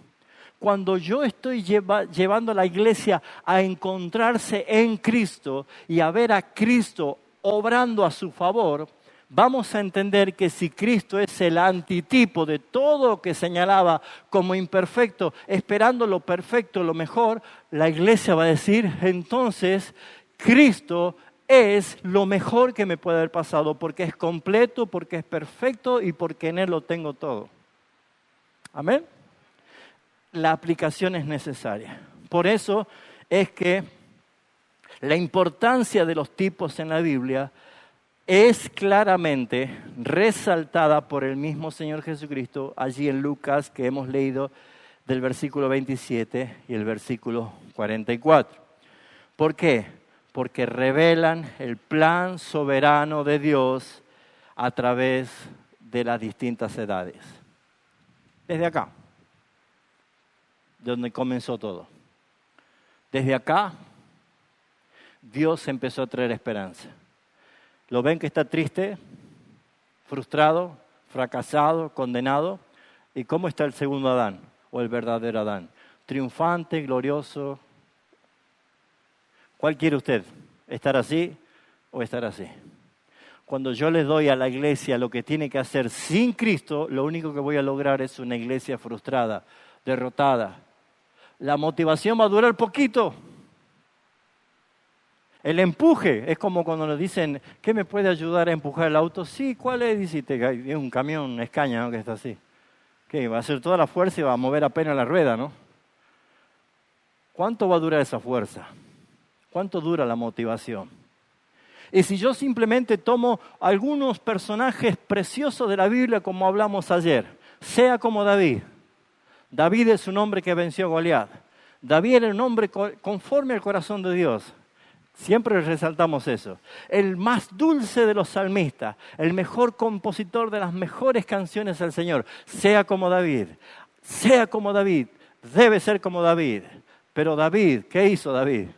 Cuando yo estoy llevando a la iglesia a encontrarse en Cristo y a ver a Cristo obrando a su favor, vamos a entender que si Cristo es el antitipo de todo lo que señalaba como imperfecto, esperando lo perfecto, lo mejor, la iglesia va a decir, entonces Cristo es lo mejor que me puede haber pasado, porque es completo, porque es perfecto y porque en Él lo tengo todo. Amén. La aplicación es necesaria. Por eso es que la importancia de los tipos en la Biblia es claramente resaltada por el mismo Señor Jesucristo allí en Lucas, que hemos leído del versículo 27 y el versículo 44. ¿Por qué? Porque revelan el plan soberano de Dios a través de las distintas edades. Desde acá, donde comenzó todo. Desde acá, Dios empezó a traer esperanza. ¿Lo ven que está triste, frustrado, fracasado, condenado? ¿Y cómo está el segundo Adán o el verdadero Adán? Triunfante, glorioso. ¿Cuál quiere usted? estar así o estar así. Cuando yo les doy a la iglesia lo que tiene que hacer sin Cristo, lo único que voy a lograr es una iglesia frustrada, derrotada. La motivación va a durar poquito. El empuje es como cuando nos dicen, ¿qué me puede ayudar a empujar el auto? Sí, ¿cuál es? Dice, es un camión Escaña, ¿no? Que está así. ¿Qué? Va a hacer toda la fuerza y va a mover apenas la rueda, ¿no? ¿Cuánto va a durar esa fuerza? ¿Cuánto dura la motivación? Y si yo simplemente tomo algunos personajes preciosos de la Biblia, como hablamos ayer, sea como David. David es un hombre que venció a Goliat. David era un hombre conforme al corazón de Dios. Siempre resaltamos eso. El más dulce de los salmistas, el mejor compositor de las mejores canciones al Señor. Sea como David, debe ser como David. Pero David, ¿qué hizo David?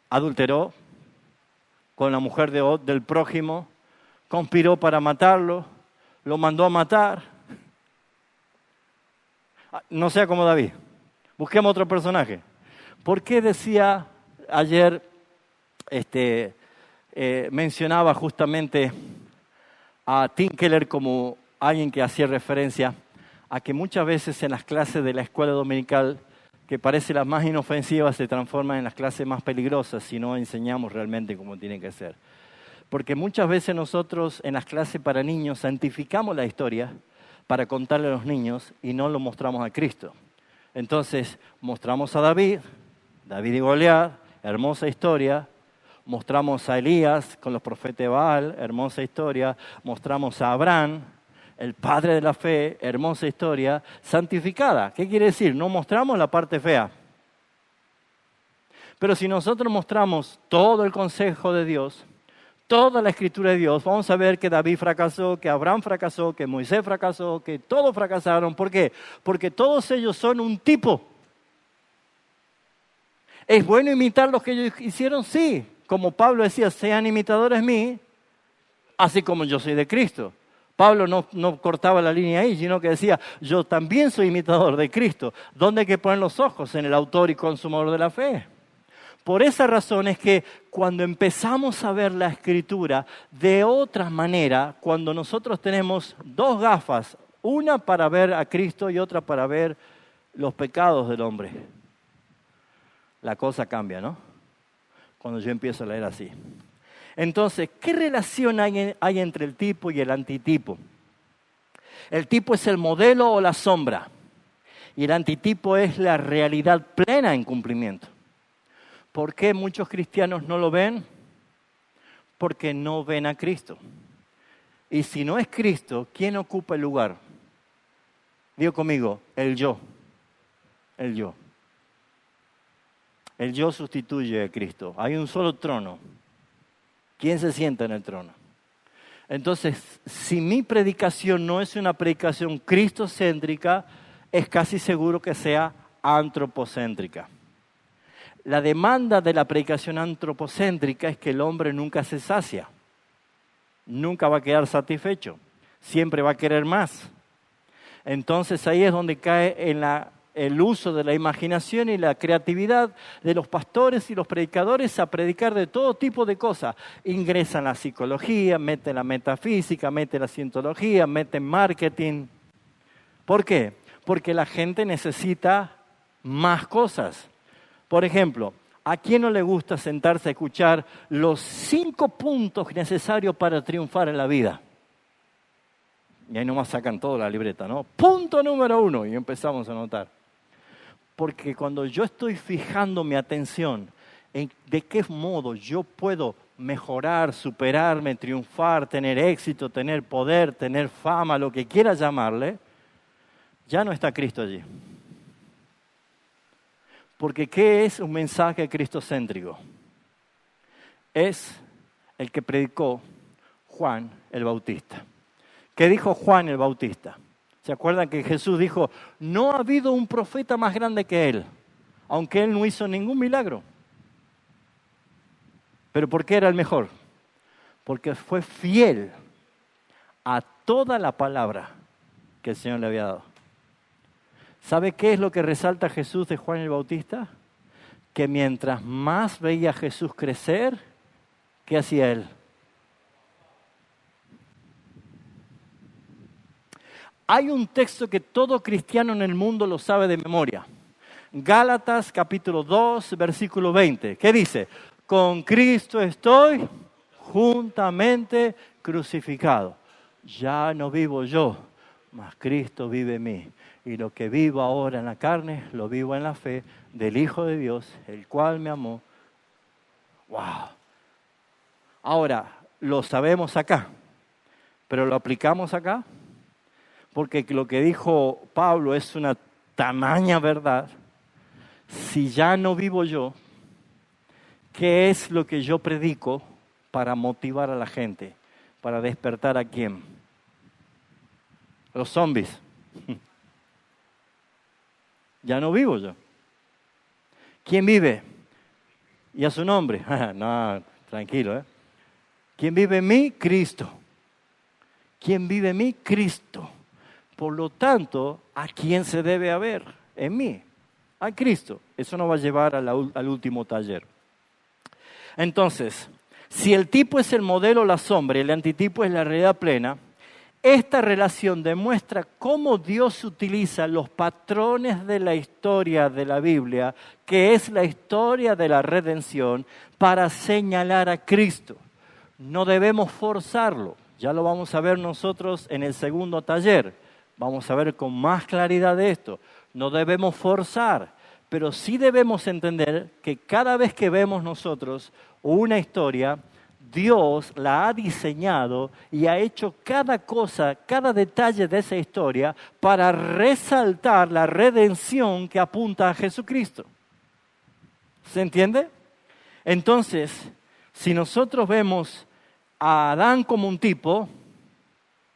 Adulteró con la mujer del prójimo, conspiró para matarlo, lo mandó a matar. No sea como David. Busquemos otro personaje. ¿Por qué decía ayer, mencionaba justamente a Tim Keller como alguien que hacía referencia a que muchas veces en las clases de la escuela dominical, que parece las más inofensivas, se transforman en las clases más peligrosas si no enseñamos realmente como tiene que ser? Porque muchas veces nosotros en las clases para niños santificamos la historia para contarle a los niños y no lo mostramos a Cristo. Entonces mostramos a David y Goliat, hermosa historia. Mostramos a Elías con los profetas de Baal, hermosa historia. Mostramos a Abraham, el padre de la fe, hermosa historia, santificada. ¿Qué quiere decir? No mostramos la parte fea. Pero si nosotros mostramos todo el consejo de Dios, toda la escritura de Dios, vamos a ver que David fracasó, que Abraham fracasó, que Moisés fracasó, que todos fracasaron. ¿Por qué? Porque todos ellos son un tipo. ¿Es bueno imitar lo que ellos hicieron? Sí. Como Pablo decía, sean imitadores míos, así como yo soy de Cristo. Pablo no cortaba la línea ahí, sino que decía, yo también soy imitador de Cristo. ¿Dónde hay que poner los ojos? En el autor y consumador de la fe. Por esa razón es que cuando empezamos a ver la Escritura de otra manera, cuando nosotros tenemos dos gafas, una para ver a Cristo y otra para ver los pecados del hombre, la cosa cambia, ¿no? Cuando yo empiezo a leer así. Entonces, ¿qué relación hay entre el tipo y el antitipo? El tipo es el modelo o la sombra, y el antitipo es la realidad plena en cumplimiento. ¿Por qué muchos cristianos no lo ven? Porque no ven a Cristo. Y si no es Cristo, ¿quién ocupa el lugar? Digo conmigo, el yo. El yo. El yo sustituye a Cristo. Hay un solo trono. ¿Quién se sienta en el trono? Entonces, si mi predicación no es una predicación cristocéntrica, es casi seguro que sea antropocéntrica. La demanda de la predicación antropocéntrica es que el hombre nunca se sacia, nunca va a quedar satisfecho, siempre va a querer más. Entonces ahí es donde cae en el uso de la imaginación y la creatividad de los pastores y los predicadores a predicar de todo tipo de cosas. Ingresan la psicología, meten la metafísica, meten la cientología, meten marketing. ¿Por qué? Porque la gente necesita más cosas. Por ejemplo, ¿a quién no le gusta sentarse a escuchar los 5 puntos necesarios para triunfar en la vida? Y ahí nomás sacan toda la libreta, ¿no? Punto número 1, y empezamos a anotar. Porque cuando yo estoy fijando mi atención en de qué modo yo puedo mejorar, superarme, triunfar, tener éxito, tener poder, tener fama, lo que quiera llamarle, ya no está Cristo allí. Porque ¿qué es un mensaje cristocéntrico? Es el que predicó Juan el Bautista. ¿Qué dijo Juan el Bautista? ¿Se acuerdan que Jesús dijo, no ha habido un profeta más grande que él, aunque él no hizo ningún milagro? ¿Pero por qué era el mejor? Porque fue fiel a toda la palabra que el Señor le había dado. ¿Sabe qué es lo que resalta Jesús de Juan el Bautista? que mientras más veía a Jesús crecer, ¿qué hacía él? Hay un texto que todo cristiano en el mundo lo sabe de memoria. Gálatas capítulo 2, versículo 20. ¿Qué dice? Con Cristo estoy juntamente crucificado. Ya no vivo yo, mas Cristo vive en mí. Y lo que vivo ahora en la carne, lo vivo en la fe del Hijo de Dios, el cual me amó. ¡Wow! Ahora, lo sabemos acá, pero ¿lo aplicamos acá? Porque lo que dijo Pablo es una tamaña verdad. Si ya no vivo yo, ¿qué es lo que yo predico para motivar a la gente? ¿Para despertar a quién? Los zombies. Ya no vivo yo. ¿Quién vive? Y a su nombre. No, tranquilo, ¿eh? ¿Quién vive en mí? Cristo. ¿Quién vive en mí? Cristo. Por lo tanto, ¿a quién se debe haber? En mí, a Cristo. Eso nos va a llevar al último taller. Entonces, si el tipo es el modelo, la sombra, y el antitipo es la realidad plena, esta relación demuestra cómo Dios utiliza los patrones de la historia de la Biblia, que es la historia de la redención, para señalar a Cristo. No debemos forzarlo. Ya lo vamos a ver nosotros en el segundo taller. Vamos a ver con más claridad de esto. No debemos forzar, pero sí debemos entender que cada vez que vemos nosotros una historia, Dios la ha diseñado y ha hecho cada cosa, cada detalle de esa historia para resaltar la redención que apunta a Jesucristo. ¿Se entiende? Entonces, si nosotros vemos a Adán como un tipo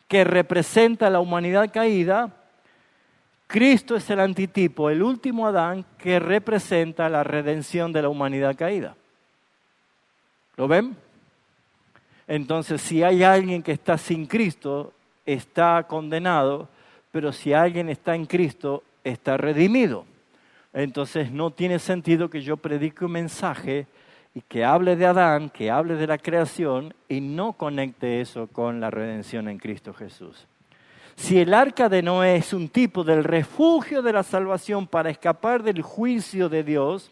que representa la humanidad caída, Cristo es el antitipo, el último Adán que representa la redención de la humanidad caída. ¿Lo ven? Entonces, si hay alguien que está sin Cristo, está condenado, pero si alguien está en Cristo, está redimido. Entonces, no tiene sentido que yo predique un mensaje y que hable de Adán, que hable de la creación y no conecte eso con la redención en Cristo Jesús. Si el arca de Noé es un tipo del refugio de la salvación para escapar del juicio de Dios,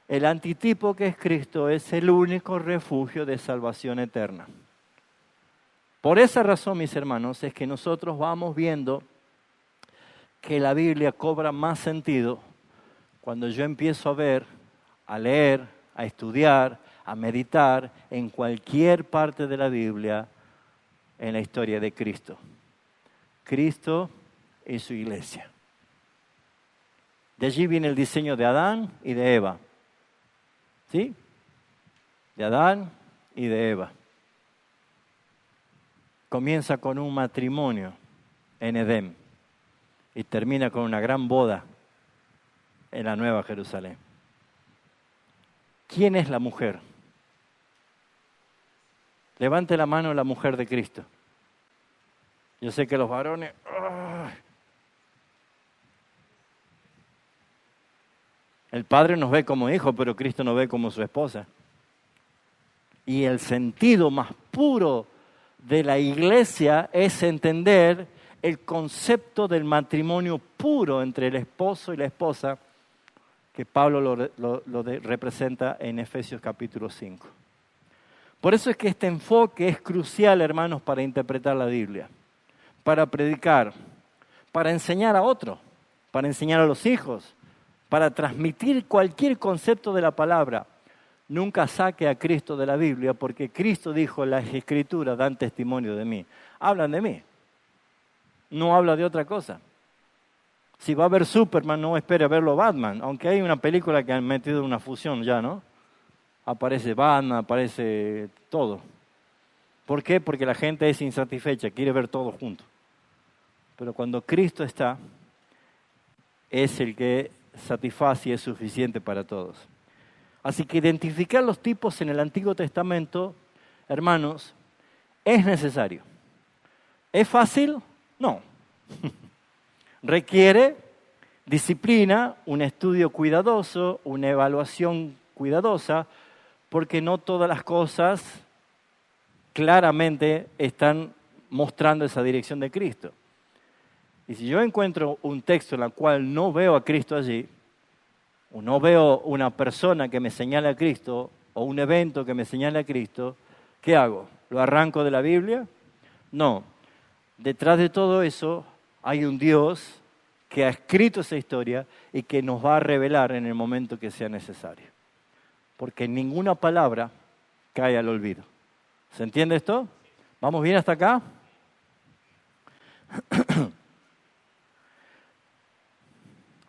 el antitipo que es Cristo es el único refugio de salvación eterna. Por esa razón, mis hermanos, es que nosotros vamos viendo que la Biblia cobra más sentido cuando yo empiezo a ver, a leer, a estudiar, a meditar en cualquier parte de la Biblia en la historia de Cristo. Cristo y su iglesia. De allí viene el diseño de Adán y de Eva. ¿Sí? De Adán y de Eva. Comienza con un matrimonio en Edén y termina con una gran boda en la Nueva Jerusalén. ¿Quién es la mujer? Levante la mano la mujer de Cristo. Yo sé que los varones... El Padre nos ve como hijo, pero Cristo nos ve como su esposa. Y el sentido más puro de la iglesia es entender el concepto del matrimonio puro entre el esposo y la esposa, que Pablo lo representa en Efesios capítulo 5. Por eso es que este enfoque es crucial, hermanos, para interpretar la Biblia, para predicar, para enseñar a otros, para enseñar a los hijos, para transmitir cualquier concepto de la palabra. Nunca saque a Cristo de la Biblia, porque Cristo dijo, las Escrituras dan testimonio de mí. Hablan de mí. No habla de otra cosa. Si va a ver Superman, no espere a verlo Batman, aunque hay una película que han metido una fusión ya, ¿no? Aparece Batman, aparece todo. ¿Por qué? Porque la gente es insatisfecha, quiere ver todo junto. Pero cuando Cristo está, es el que satisface y es suficiente para todos. Así que identificar los tipos en el Antiguo Testamento, hermanos, es necesario. ¿Es fácil? No. Requiere disciplina, un estudio cuidadoso, una evaluación cuidadosa, porque no todas las cosas claramente están mostrando esa dirección de Cristo. Y si yo encuentro un texto en el cual no veo a Cristo allí, o no veo una persona que me señale a Cristo, o un evento que me señale a Cristo, ¿qué hago? ¿Lo arranco de la Biblia? No. Detrás de todo eso hay un Dios que ha escrito esa historia y que nos va a revelar en el momento que sea necesario. Porque ninguna palabra cae al olvido. ¿Se entiende esto? ¿Vamos bien hasta acá?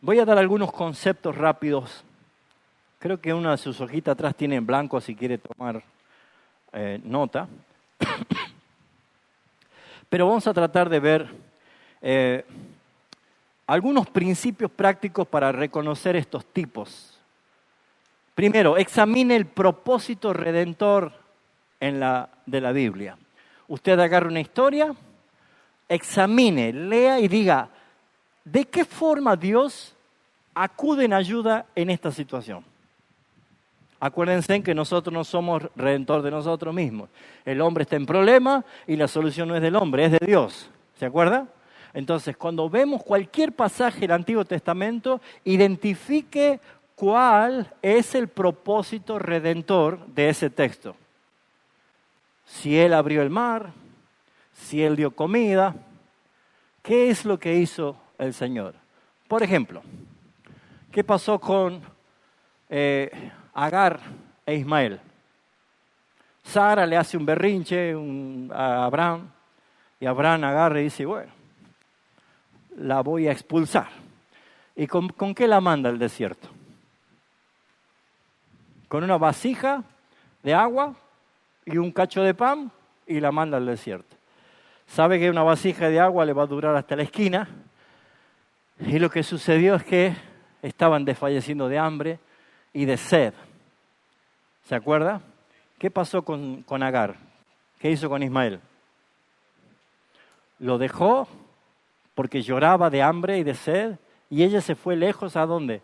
Voy a dar algunos conceptos rápidos. Creo que una de sus hojitas atrás tiene en blanco si quiere tomar nota. Pero vamos a tratar de ver algunos principios prácticos para reconocer estos tipos. Primero, examine el propósito redentor de la Biblia. Usted agarra una historia, examine, lea y diga, ¿de qué forma Dios acude en ayuda en esta situación? Acuérdense que nosotros no somos redentor de nosotros mismos. El hombre está en problema y la solución no es del hombre, es de Dios. ¿Se acuerda? Entonces, cuando vemos cualquier pasaje del Antiguo Testamento, identifique cuál es el propósito redentor de ese texto. Si Él abrió el mar, si Él dio comida, ¿qué es lo que hizo el Señor? Por ejemplo, ¿qué pasó con Agar e Ismael? Sara le hace un berrinche a Abraham y Abraham agarra y dice, bueno, la voy a expulsar. ¿Y con qué la manda al desierto? Con una vasija de agua y un cacho de pan y la manda al desierto. Sabe que una vasija de agua le va a durar hasta la esquina y lo que sucedió es que estaban desfalleciendo de hambre y de sed. ¿Se acuerda? ¿Qué pasó con Agar? ¿Qué hizo con Ismael? Lo dejó porque lloraba de hambre y de sed y ella se fue lejos, ¿a dónde?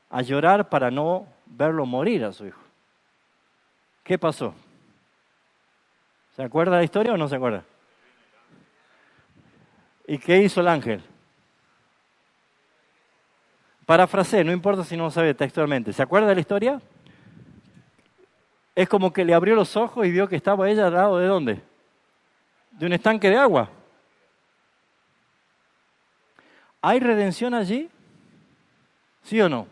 A llorar para no verlo morir a su hijo. ¿Qué pasó? ¿Se acuerda la historia o no se acuerda? ¿Y qué hizo el ángel? Parafraseé, no importa si no lo sabe textualmente. ¿Se acuerda de la historia? Es como que le abrió los ojos y vio que estaba ella al lado de ¿dónde? De un estanque de agua. ¿Hay redención allí? ¿Sí o no?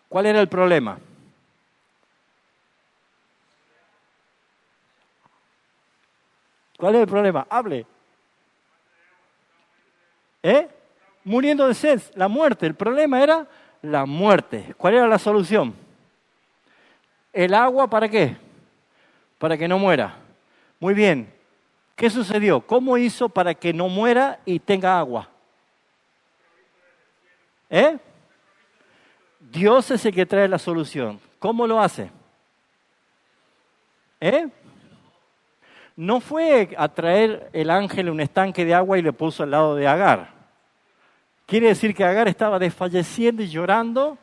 ¿Cuál era el problema? ¿Cuál es el problema? Hable. Muriendo de sed, la muerte. El problema era la muerte. ¿Cuál era la solución? ¿El agua para qué? Para que no muera. Muy bien. ¿Qué sucedió? ¿Cómo hizo para que no muera y tenga agua? Dios es el que trae la solución. ¿Cómo lo hace? No fue a traer el ángel un estanque de agua y le puso al lado de Agar. Quiere decir que Agar estaba desfalleciendo y llorando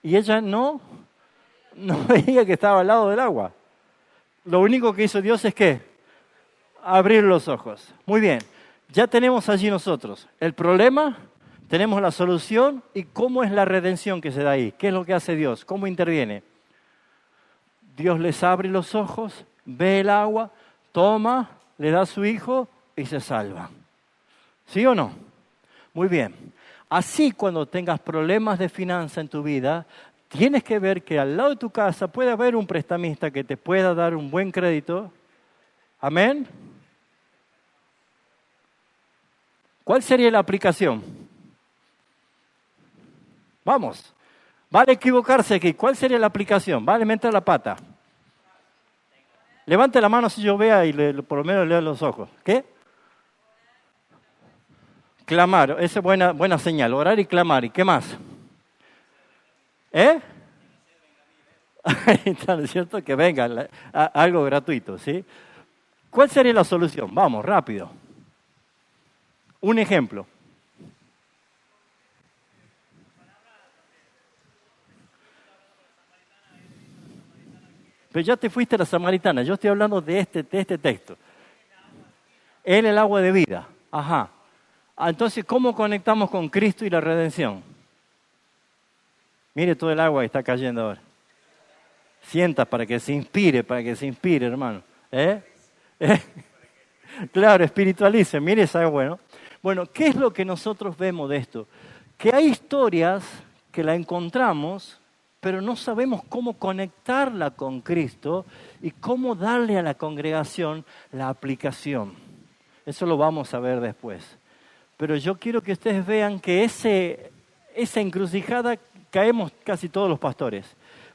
y ella no veía que estaba al lado del agua. Lo único que hizo Dios es ¿qué? Abrir los ojos. Muy bien, ya tenemos allí nosotros el problema, tenemos la solución y cómo es la redención que se da ahí. ¿Qué es lo que hace Dios? ¿Cómo interviene? Dios les abre los ojos, ve el agua, toma, le da a su hijo y se salva. ¿Sí o no? Muy bien. Así cuando tengas problemas de finanza en tu vida, tienes que ver que al lado de tu casa puede haber un prestamista que te pueda dar un buen crédito. ¿Amén? ¿Cuál sería la aplicación? Vamos. Vale equivocarse aquí. ¿Cuál sería la aplicación? Vale meter la pata. Levante la mano si yo vea y por lo menos leo los ojos. ¿Qué? Clamar. Esa es buena señal. Orar y clamar. ¿Y qué más? ¿Es cierto? Que venga algo gratuito, ¿sí? ¿Cuál sería la solución? Vamos, rápido. Un ejemplo. Pero ya te fuiste a la samaritana, yo estoy hablando de este texto. Él es el agua de vida. Ajá. Entonces, ¿cómo conectamos con Cristo y la redención? Mire todo el agua que está cayendo ahora. Sienta para que se inspire, hermano. Claro, espiritualice. Mire esa agua, ¿no? Bueno, ¿qué es lo que nosotros vemos de esto? Que hay historias que la encontramos, pero no sabemos cómo conectarla con Cristo y cómo darle a la congregación la aplicación. Eso lo vamos a ver después. Pero yo quiero que ustedes vean que esa encrucijada caemos casi todos los pastores.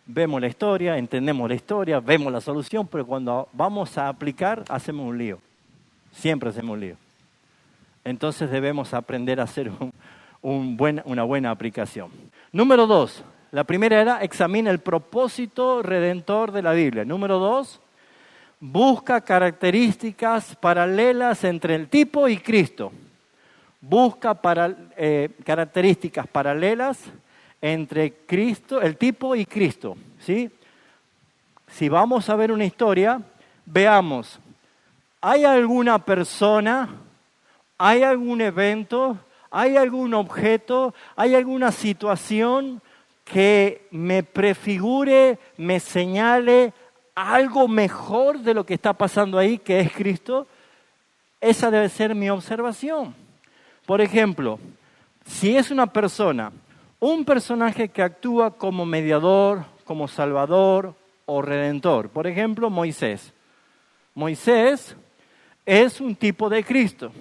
Vemos la historia, entendemos la historia, vemos la solución, pero cuando vamos a aplicar hacemos un lío. Siempre hacemos un lío. Entonces debemos aprender a hacer una buena aplicación. Número 2. La primera era examina el propósito redentor de la Biblia. Número 2. Busca características paralelas entre el tipo y Cristo. Busca características paralelas entre Cristo, el tipo y Cristo, ¿sí? Si vamos a ver una historia, veamos, ¿hay alguna persona, hay algún evento, hay algún objeto, hay alguna situación que me prefigure, me señale algo mejor de lo que está pasando ahí, que es Cristo? Esa debe ser mi observación. Por ejemplo, si es una persona, un personaje que actúa como mediador, como salvador o redentor. Por ejemplo, Moisés. Moisés es un tipo de Cristo,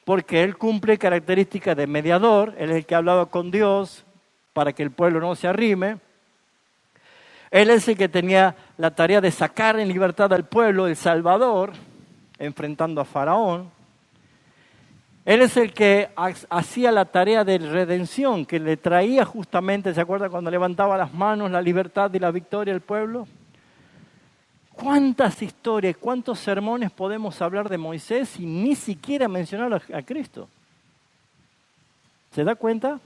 porque él cumple características de mediador, él es el que hablaba con Dios para que el pueblo no se arrime. Él es el que tenía la tarea de sacar en libertad al pueblo, el Salvador, enfrentando a Faraón. Él es el que hacía la tarea de redención, que le traía justamente, ¿se acuerda cuando levantaba las manos, la libertad y la victoria al pueblo? ¿Cuántas historias, cuántos sermones podemos hablar de Moisés y ni siquiera mencionar a Cristo? ¿Se da cuenta?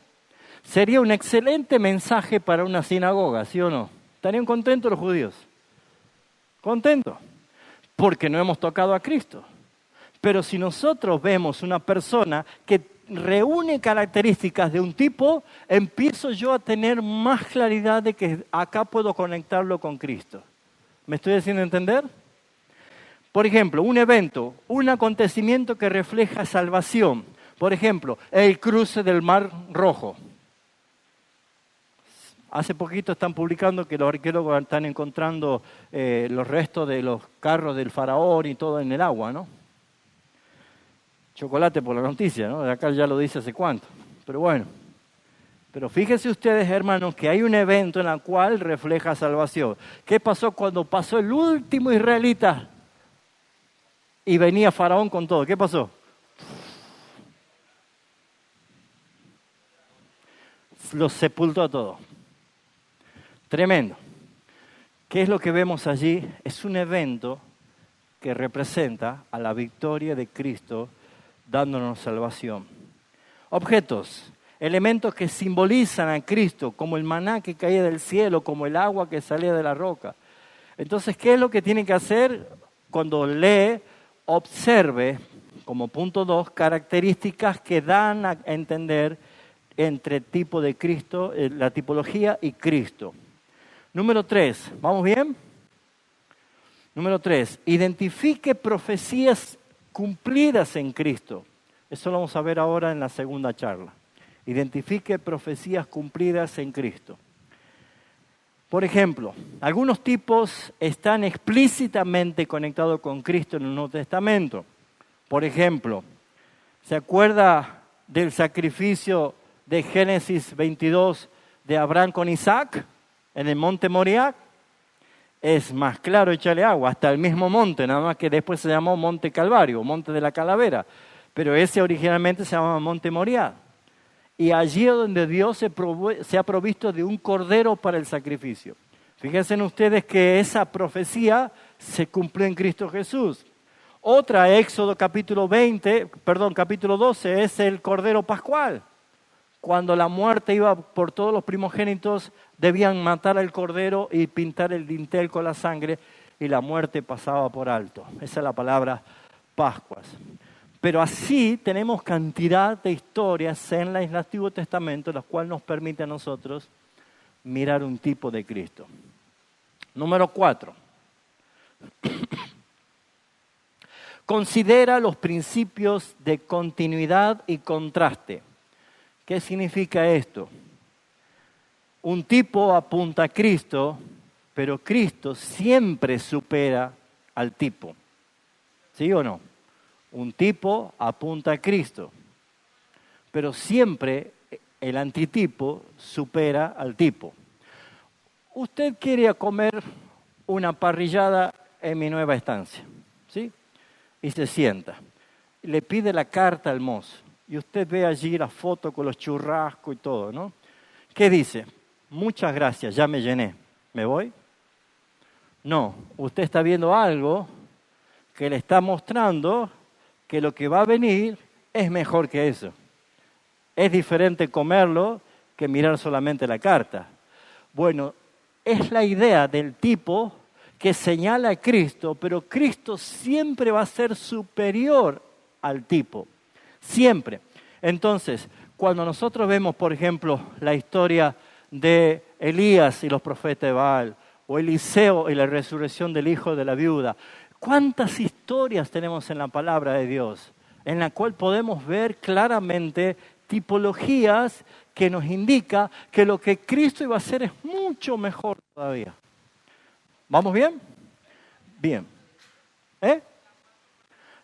Sería un excelente mensaje para una sinagoga, ¿sí o no? ¿Estarían contentos los judíos? Contentos, porque no hemos tocado a Cristo. Pero si nosotros vemos una persona que reúne características de un tipo, empiezo yo a tener más claridad de que acá puedo conectarlo con Cristo. ¿Me estoy haciendo entender? Por ejemplo, un evento, un acontecimiento que refleja salvación. Por ejemplo, el cruce del Mar Rojo. Hace poquito están publicando que los arqueólogos están encontrando los restos de los carros del faraón y todo en el agua, ¿no? Chocolate por la noticia, ¿no? De acá ya lo dice hace cuánto. Pero bueno. Pero fíjense ustedes, hermanos, que hay un evento en el cual refleja salvación. ¿Qué pasó cuando pasó el último israelita y venía Faraón con todo? ¿Qué pasó? Los sepultó a todos. Tremendo. ¿Qué es lo que vemos allí? Es un evento que representa a la victoria de Cristo dándonos salvación. Objetos, elementos que simbolizan a Cristo, como el maná que caía del cielo, como el agua que salía de la roca. Entonces, ¿qué es lo que tiene que hacer? Cuando lee, observe, como punto 2, características que dan a entender entre tipo de Cristo, la tipología y Cristo. Número 3, ¿vamos bien? Número 3, identifique profecías cumplidas en Cristo. Eso lo vamos a ver ahora en la segunda charla. Identifique profecías cumplidas en Cristo. Por ejemplo, algunos tipos están explícitamente conectados con Cristo en el Nuevo Testamento. Por ejemplo, ¿se acuerda del sacrificio de Génesis 22 de Abraham con Isaac en el monte Moriah? Es más claro echarle agua, hasta el mismo monte, nada más que después se llamó Monte Calvario, Monte de la Calavera. Pero ese originalmente se llamaba Monte Moriah. Y allí es donde Dios se ha provisto de un cordero para el sacrificio. Fíjense ustedes que esa profecía se cumplió en Cristo Jesús. Otra, Éxodo capítulo 12, es el cordero pascual. cuando la muerte iba por todos los primogénitos, debían matar al cordero y pintar el dintel con la sangre, y la muerte pasaba por alto. Esa es la palabra Pascuas. Pero así tenemos cantidad de historias en el Antiguo Testamento, las cuales nos permiten a nosotros mirar un tipo de Cristo. Número 4. Considera los principios de continuidad y contraste. ¿Qué significa esto? Un tipo apunta a Cristo, pero Cristo siempre supera al tipo. ¿Sí o no? Un tipo apunta a Cristo, pero siempre el antitipo supera al tipo. Usted quiere comer una parrillada en mi nueva estancia, ¿sí? Y se sienta. Le pide la carta al mozo. Y usted ve allí la foto con los churrascos y todo, ¿no? ¿Qué dice? Muchas gracias, ya me llené. ¿Me voy? No, usted está viendo algo que le está mostrando que lo que va a venir es mejor que eso. Es diferente comerlo que mirar solamente la carta. Bueno, es la idea del tipo que señala a Cristo, pero Cristo siempre va a ser superior al tipo. Siempre. Entonces, cuando nosotros vemos, por ejemplo, la historia de Elías y los profetas de Baal, o Eliseo y la resurrección del hijo de la viuda, ¿cuántas historias tenemos en la palabra de Dios? En la cual podemos ver claramente tipologías que nos indica que lo que Cristo iba a hacer es mucho mejor todavía. ¿Vamos bien? Bien.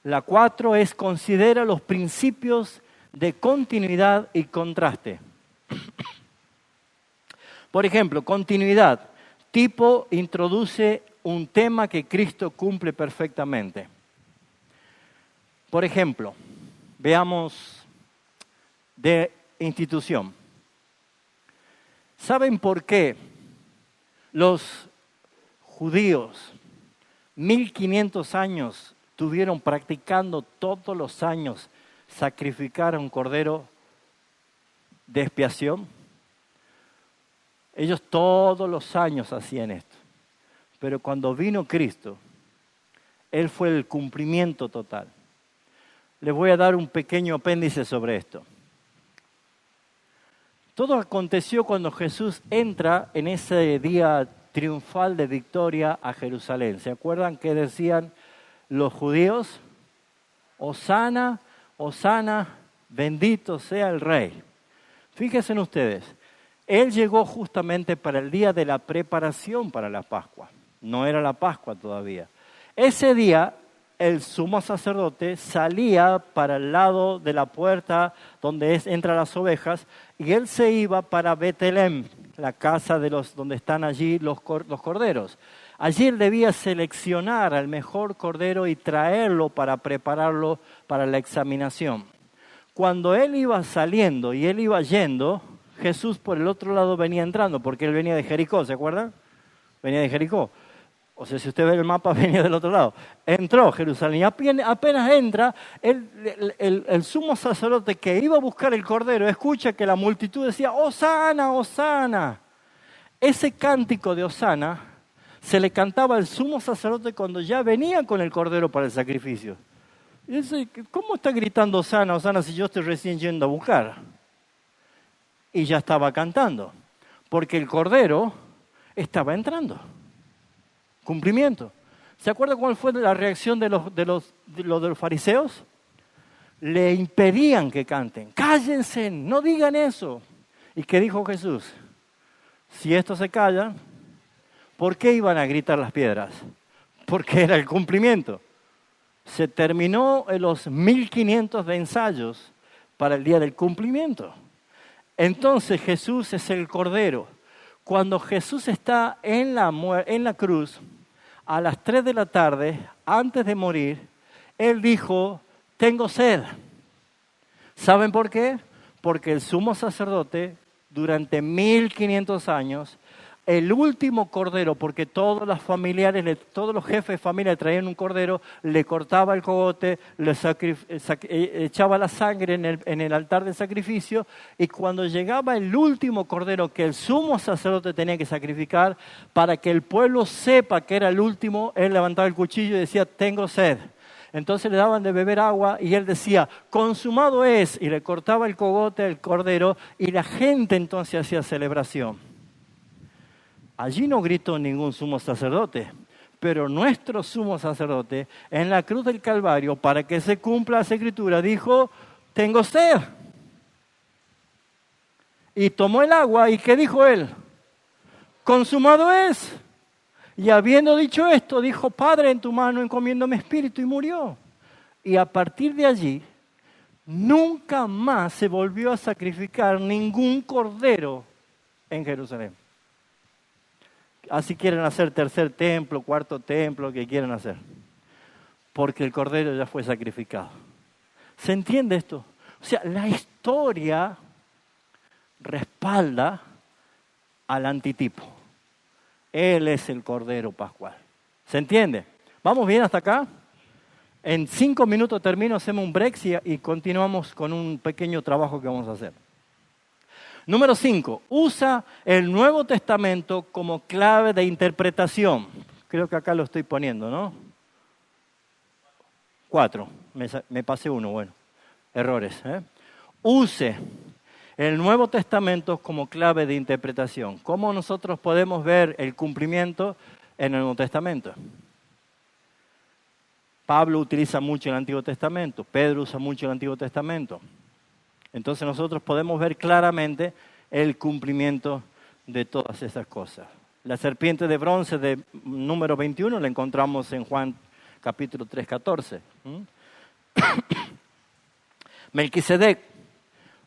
La 4 es considera los principios de continuidad y contraste. Por ejemplo, continuidad. Tipo introduce un tema que Cristo cumple perfectamente. Por ejemplo, veamos de institución. ¿Saben por qué los judíos 1500 años estuvieron practicando todos los años sacrificar a un cordero de expiación? Ellos todos los años hacían esto. Pero cuando vino Cristo, Él fue el cumplimiento total. Les voy a dar un pequeño apéndice sobre esto. Todo aconteció cuando Jesús entra en ese día triunfal de victoria a Jerusalén. ¿Se acuerdan qué decían los judíos? Hosana, Hosana, bendito sea el Rey. Fíjense ustedes, Él llegó justamente para el día de la preparación para la Pascua. No era la Pascua todavía. Ese día el sumo sacerdote salía para el lado de la puerta donde entran las ovejas y él se iba para Betelem, la casa de donde están allí los corderos. Allí él debía seleccionar al mejor cordero y traerlo para prepararlo para la examinación. Cuando él iba saliendo y él iba yendo, Jesús por el otro lado venía entrando, porque él venía de Jericó, ¿se acuerdan? Venía de Jericó. O sea, si usted ve el mapa, venía del otro lado. Entró a Jerusalén y apenas entra, el sumo sacerdote que iba a buscar el cordero, escucha que la multitud decía, ¡Hosana, Hosana! Ese cántico de Hosana se le cantaba al sumo sacerdote cuando ya venía con el cordero para el sacrificio. Y dice, ¿cómo está gritando Hosana, Hosana, si yo estoy recién yendo a buscar? Y ya estaba cantando, porque el cordero estaba entrando. Cumplimiento. ¿Se acuerda cuál fue la reacción de los fariseos? Le impedían que canten. ¡Cállense! ¡No digan eso! ¿Y qué dijo Jesús? Si estos se callan, ¿por qué iban a gritar las piedras? Porque era el cumplimiento. Se terminó en los 1500 de ensayos para el día del cumplimiento. Entonces Jesús es el Cordero. Cuando Jesús está en la cruz, a las 3 de la tarde, antes de morir, Él dijo, tengo sed. ¿Saben por qué? Porque el sumo sacerdote, durante 1500 años, el último cordero, porque todos los familiares, todos los jefes de familia traían un cordero, le cortaba el cogote, echaba la sangre en el altar de sacrificio, y cuando llegaba el último cordero que el sumo sacerdote tenía que sacrificar, para que el pueblo sepa que era el último, él levantaba el cuchillo y decía, tengo sed. Entonces le daban de beber agua y él decía, consumado es, y le cortaba el cogote al cordero, y la gente entonces hacía celebración. Allí no gritó ningún sumo sacerdote, pero nuestro sumo sacerdote en la cruz del Calvario, para que se cumpla esa escritura, dijo, tengo sed. Y tomó el agua, ¿y qué dijo él? Consumado es. Y habiendo dicho esto, dijo, Padre, en tu mano encomiendo mi espíritu, y murió. Y a partir de allí, nunca más se volvió a sacrificar ningún cordero en Jerusalén. Así quieren hacer tercer templo, cuarto templo, que quieren hacer. Porque el cordero ya fue sacrificado. ¿Se entiende esto? O sea, la historia respalda al antitipo. Él es el cordero pascual. ¿Se entiende? ¿Vamos bien hasta acá? En 5 minutos termino, hacemos un break y continuamos con un pequeño trabajo que vamos a hacer. Número 5, usa el Nuevo Testamento como clave de interpretación. Creo que acá lo estoy poniendo, ¿no? 4, me pasé uno, bueno, errores. Use el Nuevo Testamento como clave de interpretación. ¿Cómo nosotros podemos ver el cumplimiento en el Nuevo Testamento? Pablo utiliza mucho el Antiguo Testamento, Pedro usa mucho el Antiguo Testamento. Entonces nosotros podemos ver claramente el cumplimiento de todas esas cosas. La serpiente de bronce de número 21 la encontramos en Juan capítulo 3, 14. Melquisedec,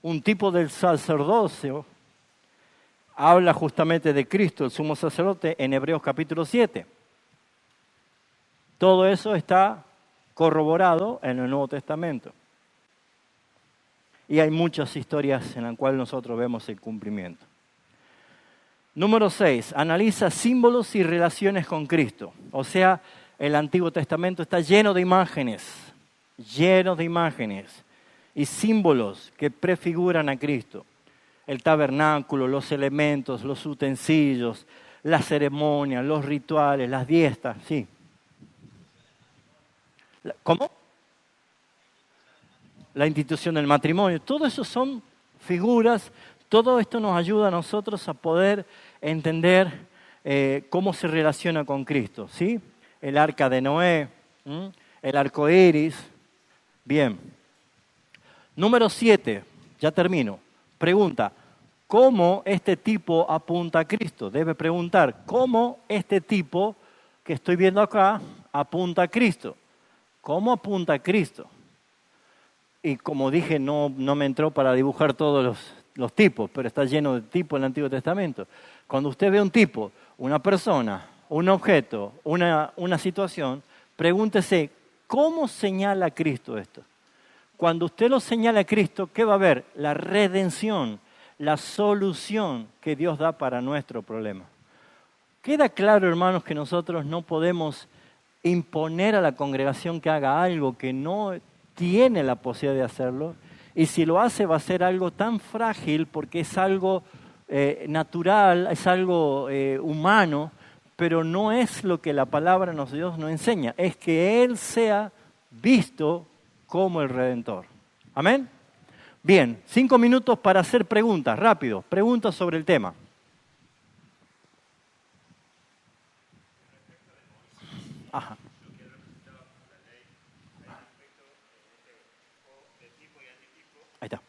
un tipo del sacerdocio, habla justamente de Cristo, el sumo sacerdote, en Hebreos capítulo 7. Todo eso está corroborado en el Nuevo Testamento. Y hay muchas historias en las cuales nosotros vemos el cumplimiento. Número 6, analiza símbolos y relaciones con Cristo. O sea, el Antiguo Testamento está lleno de imágenes y símbolos que prefiguran a Cristo. El tabernáculo, los elementos, los utensilios, las ceremonias, los rituales, las dieztas, sí. ¿Cómo? La institución del matrimonio, todo eso son figuras, todo esto nos ayuda a nosotros a poder entender cómo se relaciona con Cristo, ¿sí? El arca de Noé, el arco iris, bien. Número 7, ya termino, pregunta, ¿cómo este tipo apunta a Cristo? Debe preguntar, ¿cómo este tipo que estoy viendo acá apunta a Cristo? ¿Cómo apunta a Cristo? Y como dije, no me entró para dibujar todos los tipos, pero está lleno de tipos en el Antiguo Testamento. Cuando usted ve un tipo, una persona, un objeto, una situación, pregúntese, ¿cómo señala Cristo esto? Cuando usted lo señala a Cristo, ¿qué va a ver? La redención, la solución que Dios da para nuestro problema. Queda claro, hermanos, que nosotros no podemos imponer a la congregación que haga algo que no tiene la posibilidad de hacerlo, y si lo hace va a ser algo tan frágil porque es algo natural, es algo humano, pero no es lo que la palabra de Dios nos enseña, es que Él sea visto como el Redentor. ¿Amén? Bien, 5 minutos para hacer preguntas, rápido, preguntas sobre el tema. Ajá. Ahí está.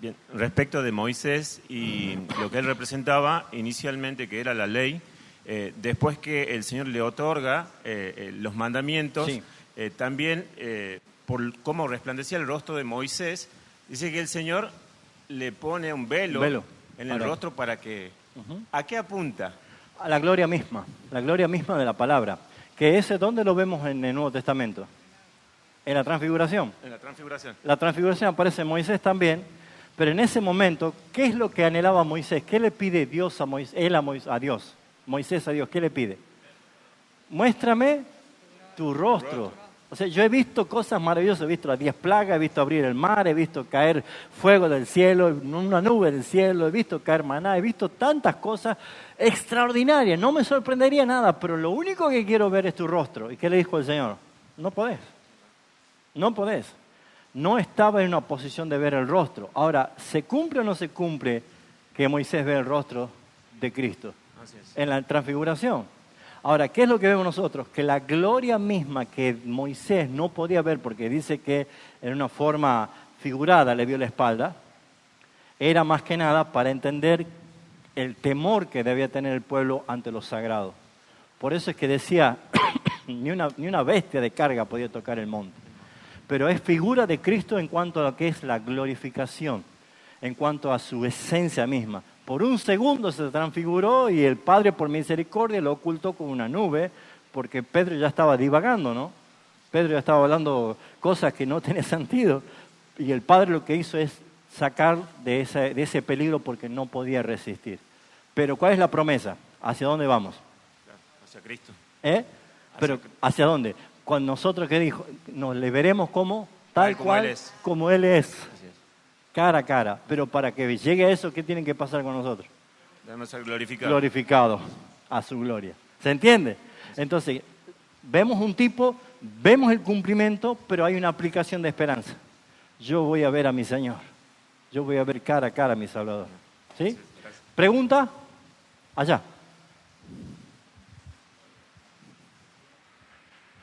Bien, respecto de Moisés y lo que él representaba inicialmente, que era la ley, después que el Señor le otorga los mandamientos, sí. También por cómo resplandecía el rostro de Moisés, dice que el Señor le pone un velo en el rostro para que... ¿A qué apunta? A la gloria misma de la palabra. Que ese, ¿dónde lo vemos en el Nuevo Testamento? En la transfiguración. En la transfiguración. La transfiguración aparece en Moisés también, Pero en ese momento, ¿qué es lo que anhelaba Moisés? ¿Qué le pide Dios a Moisés? A Dios. Moisés a Dios, ¿qué le pide? Muéstrame tu rostro. O sea, yo he visto cosas maravillosas, he visto las 10 plagas, he visto abrir el mar, he visto caer fuego del cielo, una nube del cielo, he visto caer maná, he visto tantas cosas extraordinarias. No me sorprendería nada, pero lo único que quiero ver es tu rostro. ¿Y qué le dijo el Señor? No podés. No podés. No estaba en una posición de ver el rostro. Ahora, ¿se cumple o no se cumple que Moisés ve el rostro de Cristo? Así es. En la transfiguración. Ahora, ¿qué es lo que vemos nosotros? Que la gloria misma que Moisés no podía ver, porque dice que en una forma figurada le vio la espalda, era más que nada para entender el temor que debía tener el pueblo ante lo sagrado. Por eso es que decía, ni una bestia de carga podía tocar el monte. Pero es figura de Cristo en cuanto a lo que es la glorificación, en cuanto a su esencia misma. Por un segundo se transfiguró y el Padre por misericordia lo ocultó con una nube, porque Pedro ya estaba divagando, ¿no? Pedro ya estaba hablando cosas que no tenían sentido. Y el Padre lo que hizo es sacar de ese peligro porque no podía resistir. Pero ¿cuál es la promesa? ¿Hacia dónde vamos? Hacia Cristo. Pero ¿hacia dónde? Cuando nosotros, ¿qué dijo? Nos le veremos como tal cual como Él es. Así es. Cara a cara. Pero para que llegue a eso, ¿qué tiene que pasar con nosotros? Debemos ser glorificados. Glorificados a su gloria. ¿Se entiende? Entonces, vemos un tipo, vemos el cumplimiento, pero hay una aplicación de esperanza. Yo voy a ver a mi Señor. Yo voy a ver cara a cara a mi Salvador. ¿Sí? ¿Pregunta? Allá.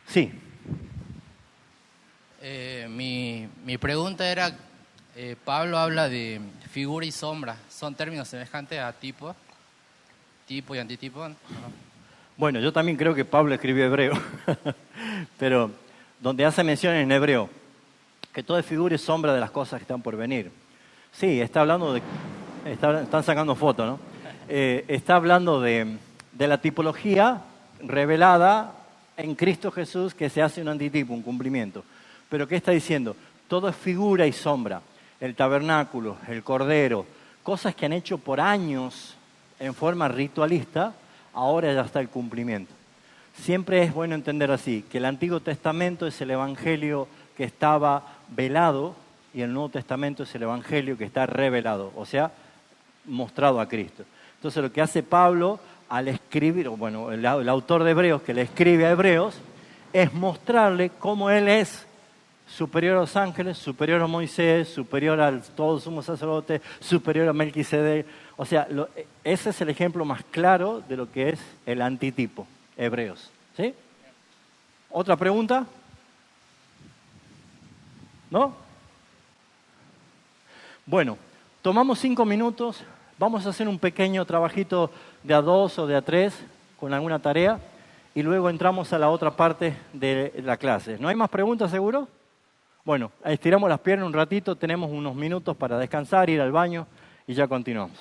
Sí. Mi pregunta era, Pablo habla de figura y sombra. ¿Son términos semejantes a tipo y antitipo? ¿No? Bueno, yo también creo que Pablo escribió hebreo, pero donde hace mención en hebreo, que todo es figura y sombra de las cosas que están por venir. Sí, está hablando de... Están sacando fotos, ¿no? Está hablando de la tipología revelada en Cristo Jesús, que se hace un antitipo, un cumplimiento. Pero ¿qué está diciendo? Todo es figura y sombra. El tabernáculo, el cordero, cosas que han hecho por años en forma ritualista, ahora ya está el cumplimiento. Siempre es bueno entender así, que el Antiguo Testamento es el Evangelio que estaba velado y el Nuevo Testamento es el Evangelio que está revelado, o sea, mostrado a Cristo. Entonces lo que hace Pablo al escribir, bueno, el autor de Hebreos que le escribe a Hebreos, es mostrarle cómo Él es superior a los ángeles, superior a Moisés, superior al todo sumo sacerdote, superior a Melquisedec. O sea, ese es el ejemplo más claro de lo que es el antitipo, Hebreos. ¿Sí? ¿Otra pregunta? ¿No? Bueno, tomamos 5 minutos, vamos a hacer un pequeño trabajito de a 2 o de a 3 con alguna tarea y luego entramos a la otra parte de la clase. ¿No hay más preguntas, seguro? Bueno, estiramos las piernas un ratito, tenemos unos minutos para descansar, ir al baño y ya continuamos.